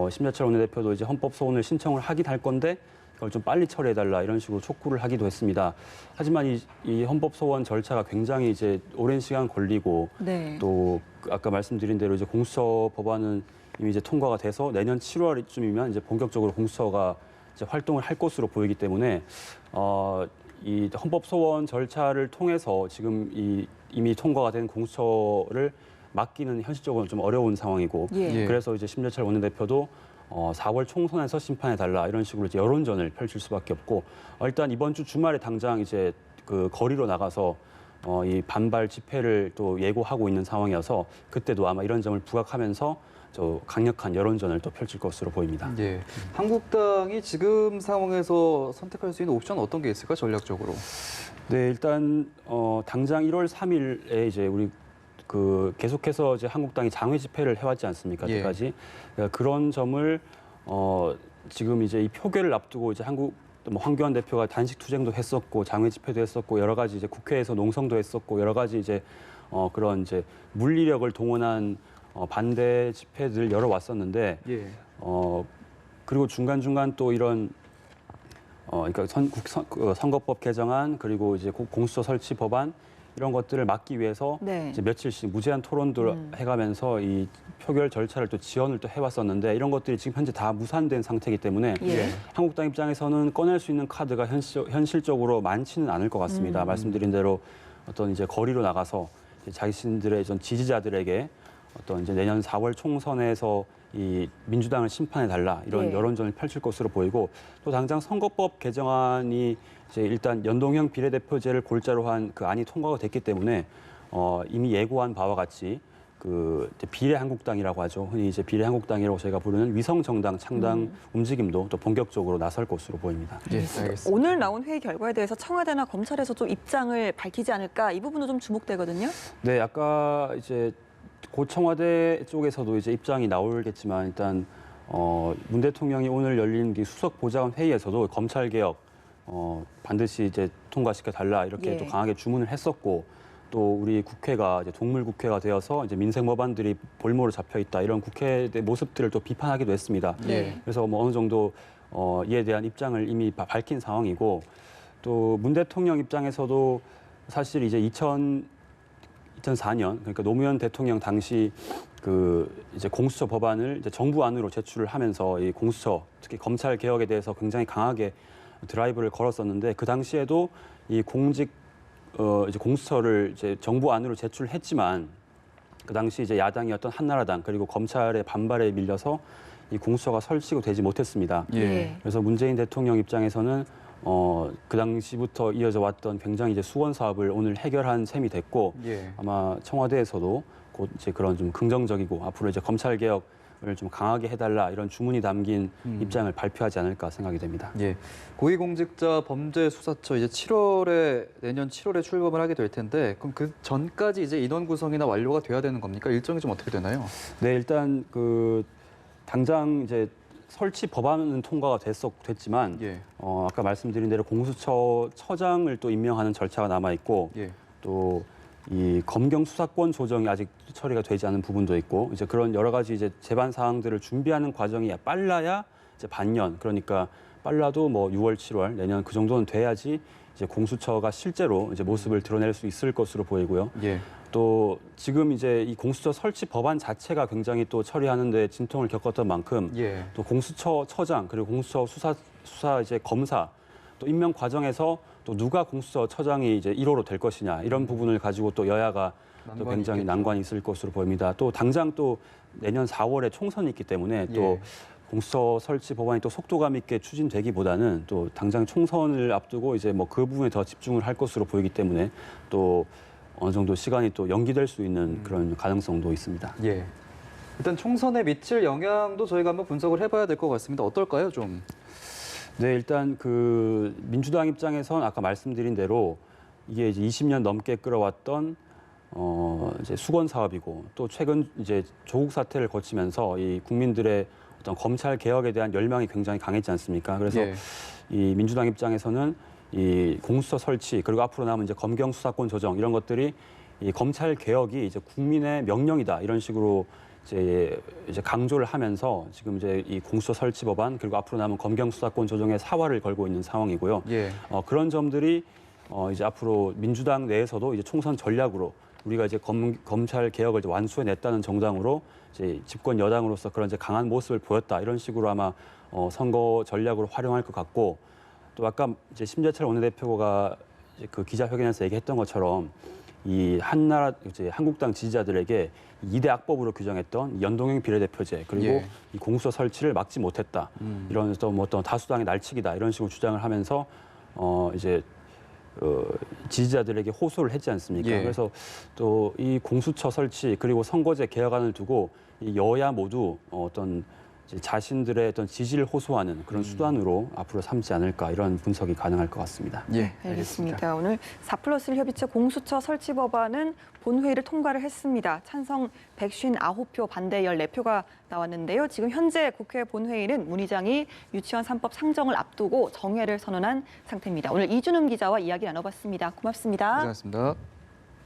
Speaker 3: 심재철 원내대표도 이제 헌법 소원을 신청을 하긴 할 건데. 그걸 좀 빨리 처리해달라 이런 식으로 촉구를 하기도 했습니다. 하지만 이 헌법 소원 절차가 굉장히 이제 오랜 시간 걸리고 또 아까 말씀드린 대로 이제 공수처 법안은 이미 이제 통과가 돼서 내년 7월쯤이면 이제 본격적으로 공수처가 이제 활동을 할 것으로 보이기 때문에 이 헌법 소원 절차를 통해서 지금 이미 통과가 된 공수처를 맡기는 현실적으로 좀 어려운 상황이고 그래서 이제 심재철 원내대표도 4월 총선에서 심판해달라 이런 식으로 이제 여론전을 펼칠 수밖에 없고 일단 이번 주 주말에 당장 이제 그 거리로 나가서 이 반발 집회를 또 예고하고 있는 상황이어서 그때도 아마 이런 점을 부각하면서 저 강력한 여론전을 또 펼칠 것으로 보입니다.
Speaker 10: 한국당이 지금 상황에서 선택할 수 있는 옵션은 어떤 게 있을까 전략적으로?
Speaker 3: 네, 일단 당장 1월 3일에 이제 우리 그 계속해서 이제 한국당이 장외 집회를 해왔지 않습니까? 여태까지 그런 점을 지금 이제 이 표결을 앞두고 이제 뭐 황교안 대표가 단식 투쟁도 했었고 장외 집회도 했었고 여러 가지 이제 국회에서 농성도 했었고 여러 가지 이제 그런 이제 물리력을 동원한 반대 집회들 열어왔었는데 그리고 중간중간 또 이런 그러니까 선거법 개정안 그리고 이제 공수처 설치 법안 이런 것들을 막기 위해서 이제 며칠씩 무제한 토론도 해가면서 이 표결 절차를 또 지연을 또 해왔었는데 이런 것들이 지금 현재 다 무산된 상태이기 때문에 한국당 입장에서는 꺼낼 수 있는 카드가 현실적으로 많지는 않을 것 같습니다. 말씀드린 대로 어떤 이제 거리로 나가서 이제 자신들의 전 지지자들에게 어떤 이제 내년 4월 총선에서 이 민주당을 심판해달라 이런 여론전을 펼칠 것으로 보이고 또 당장 선거법 개정안이 이제 일단 연동형 비례대표제를 골자로 한 그 안이 통과가 됐기 때문에 이미 예고한 바와 같이 그 비례한국당이라고 하죠. 흔히 이제 비례한국당이라고 저희가 부르는 위성정당 창당 움직임도 또 본격적으로 나설 것으로 보입니다.
Speaker 12: 알겠습니다. 오늘 나온 회의 결과에 대해서 청와대나 검찰에서 좀 입장을 밝히지 않을까 이 부분도 좀 주목되거든요.
Speaker 3: 네, 아까 이제 고 청와대 쪽에서도 이제 입장이 나오겠지만 일단 문 대통령이 오늘 열린 수석 보좌관 회의에서도 검찰 개혁 반드시 이제 통과시켜 달라 이렇게 또 강하게 주문을 했었고 또 우리 국회가 이제 동물 국회가 되어서 이제 민생 법안들이 볼모로 잡혀 있다 이런 국회의 모습들을 또 비판하기도 했습니다. 그래서 뭐 어느 정도 이에 대한 입장을 이미 밝힌 상황이고 또 문 대통령 입장에서도 사실 이제 2004년 그러니까 노무현 대통령 당시 그 이제 공수처 법안을 이제 정부 안으로 제출을 하면서 이 공수처 특히 검찰 개혁에 대해서 굉장히 강하게 드라이브를 걸었었는데 그 당시에도 이 이제 공수처를 이제 정부 안으로 제출했지만 그 당시 이제 야당이었던 한나라당 그리고 검찰의 반발에 밀려서 이 공수처가 설치가 되지 못했습니다. 그래서 문재인 대통령 입장에서는 그 당시부터 이어져 왔던 굉장히 이제 수원 사업을 오늘 해결한 셈이 됐고
Speaker 10: 예.
Speaker 3: 아마 청와대에서도 곧 이제 그런 좀 긍정적이고 앞으로 이제 검찰 개혁을 좀 강하게 해달라 이런 주문이 담긴 입장을 발표하지 않을까 생각이 됩니다.
Speaker 10: 예. 고위공직자 범죄수사처 이제 내년 7월에 출범을 하게 될 텐데 그럼 그 전까지 이제 인원 구성이나 완료가 돼야 되는 겁니까? 일정이 좀 어떻게 되나요?
Speaker 3: 네, 일단 그 당장 이제 설치 법안은 통과가 됐지만
Speaker 10: 예.
Speaker 3: 아까 말씀드린 대로 공수처장을 또 임명하는 절차가 남아 있고
Speaker 10: 예.
Speaker 3: 또 이 검경 수사권 조정이 아직 처리가 되지 않은 부분도 있고 이제 그런 여러 가지 이제 제반 사항들을 준비하는 과정이 빨라야 이제 반년 그러니까 빨라도 뭐 6월, 7월 내년 그 정도는 돼야지 이제 공수처가 실제로 이제 모습을 드러낼 수 있을 것으로 보이고요.
Speaker 10: 예.
Speaker 3: 또 지금 이제 이 공수처 설치 법안 자체가 굉장히 또 처리하는데 진통을 겪었던 만큼
Speaker 10: 예.
Speaker 3: 또 공수처처장 그리고 공수처 수사 이제 검사 또 임명 과정에서 또 누가 공수처처장이 이제 1호로 될 것이냐 이런 부분을 가지고 또 여야가 또 굉장히
Speaker 10: 있겠죠.
Speaker 3: 난관이 있을 것으로 보입니다. 또 당장 또 내년 4월에 총선이 있기 때문에 또
Speaker 10: 예.
Speaker 3: 공수처 설치 법안이 또 속도감 있게 추진되기보다는 또 당장 총선을 앞두고 이제 뭐 그 부분에 더 집중을 할 것으로 보이기 때문에 또 어느 정도 시간이 또 연기될 수 있는 그런 가능성도 있습니다.
Speaker 10: 예. 일단 총선에 미칠 영향도 저희가 한번 분석을 해봐야 될 것 같습니다. 어떨까요, 좀?
Speaker 3: 네, 일단 그 민주당 입장에선 아까 말씀드린 대로 이게 이제 20년 넘게 끌어왔던 이제 수건 사업이고 또 최근 이제 조국 사태를 거치면서 이 국민들의 어떤 검찰 개혁에 대한 열망이 굉장히 강했지 않습니까? 그래서
Speaker 10: 예.
Speaker 3: 이 민주당 입장에서는 이 공수처 설치 그리고 앞으로 남은 이제 검경 수사권 조정 이런 것들이 이 검찰 개혁이 이제 국민의 명령이다 이런 식으로 이제 강조를 하면서 지금 이제 이 공수처 설치 법안 그리고 앞으로 남은 검경 수사권 조정에 사활을 걸고 있는 상황이고요.
Speaker 10: 예.
Speaker 3: 그런 점들이 이제 앞으로 민주당 내에서도 이제 총선 전략으로 우리가 이제 검찰 개혁을 이제 완수해냈다는 정당으로 이제 집권 여당으로서 그런 이제 강한 모습을 보였다 이런 식으로 아마 선거 전략으로 활용할 것 같고 또 아까 이제 심재철 원내대표가 이제 그 기자회견에서 얘기했던 것처럼 이 한나라 이제 한국당 지지자들에게 2대 악법으로 규정했던 연동형 비례대표제 그리고
Speaker 10: 예.
Speaker 3: 이 공수처 설치를 막지 못했다 이런 또 뭐 어떤 다수당의 날치기다 이런 식으로 주장을 하면서 이제 지지자들에게 호소를 했지 않습니까?
Speaker 10: 예.
Speaker 3: 그래서 또 이 공수처 설치 그리고 선거제 개혁안을 두고 이 여야 모두 어떤 이제 자신들의 어떤 지지를 호소하는 그런 수단으로 앞으로 삼지 않을까 이런 분석이 가능할 것 같습니다.
Speaker 10: 예,
Speaker 12: 알겠습니다. 오늘 4+1 협의체 공수처 설치 법안은 본회의를 통과를 했습니다. 찬성 159표, 반대 14표가 나왔는데요. 지금 현재 국회 본회의는 문 의장이 유치원 3법 상정을 앞두고 정회를 선언한 상태입니다. 오늘 이준음 기자와 이야기 나눠봤습니다. 고맙습니다.
Speaker 10: 고생하셨습니다.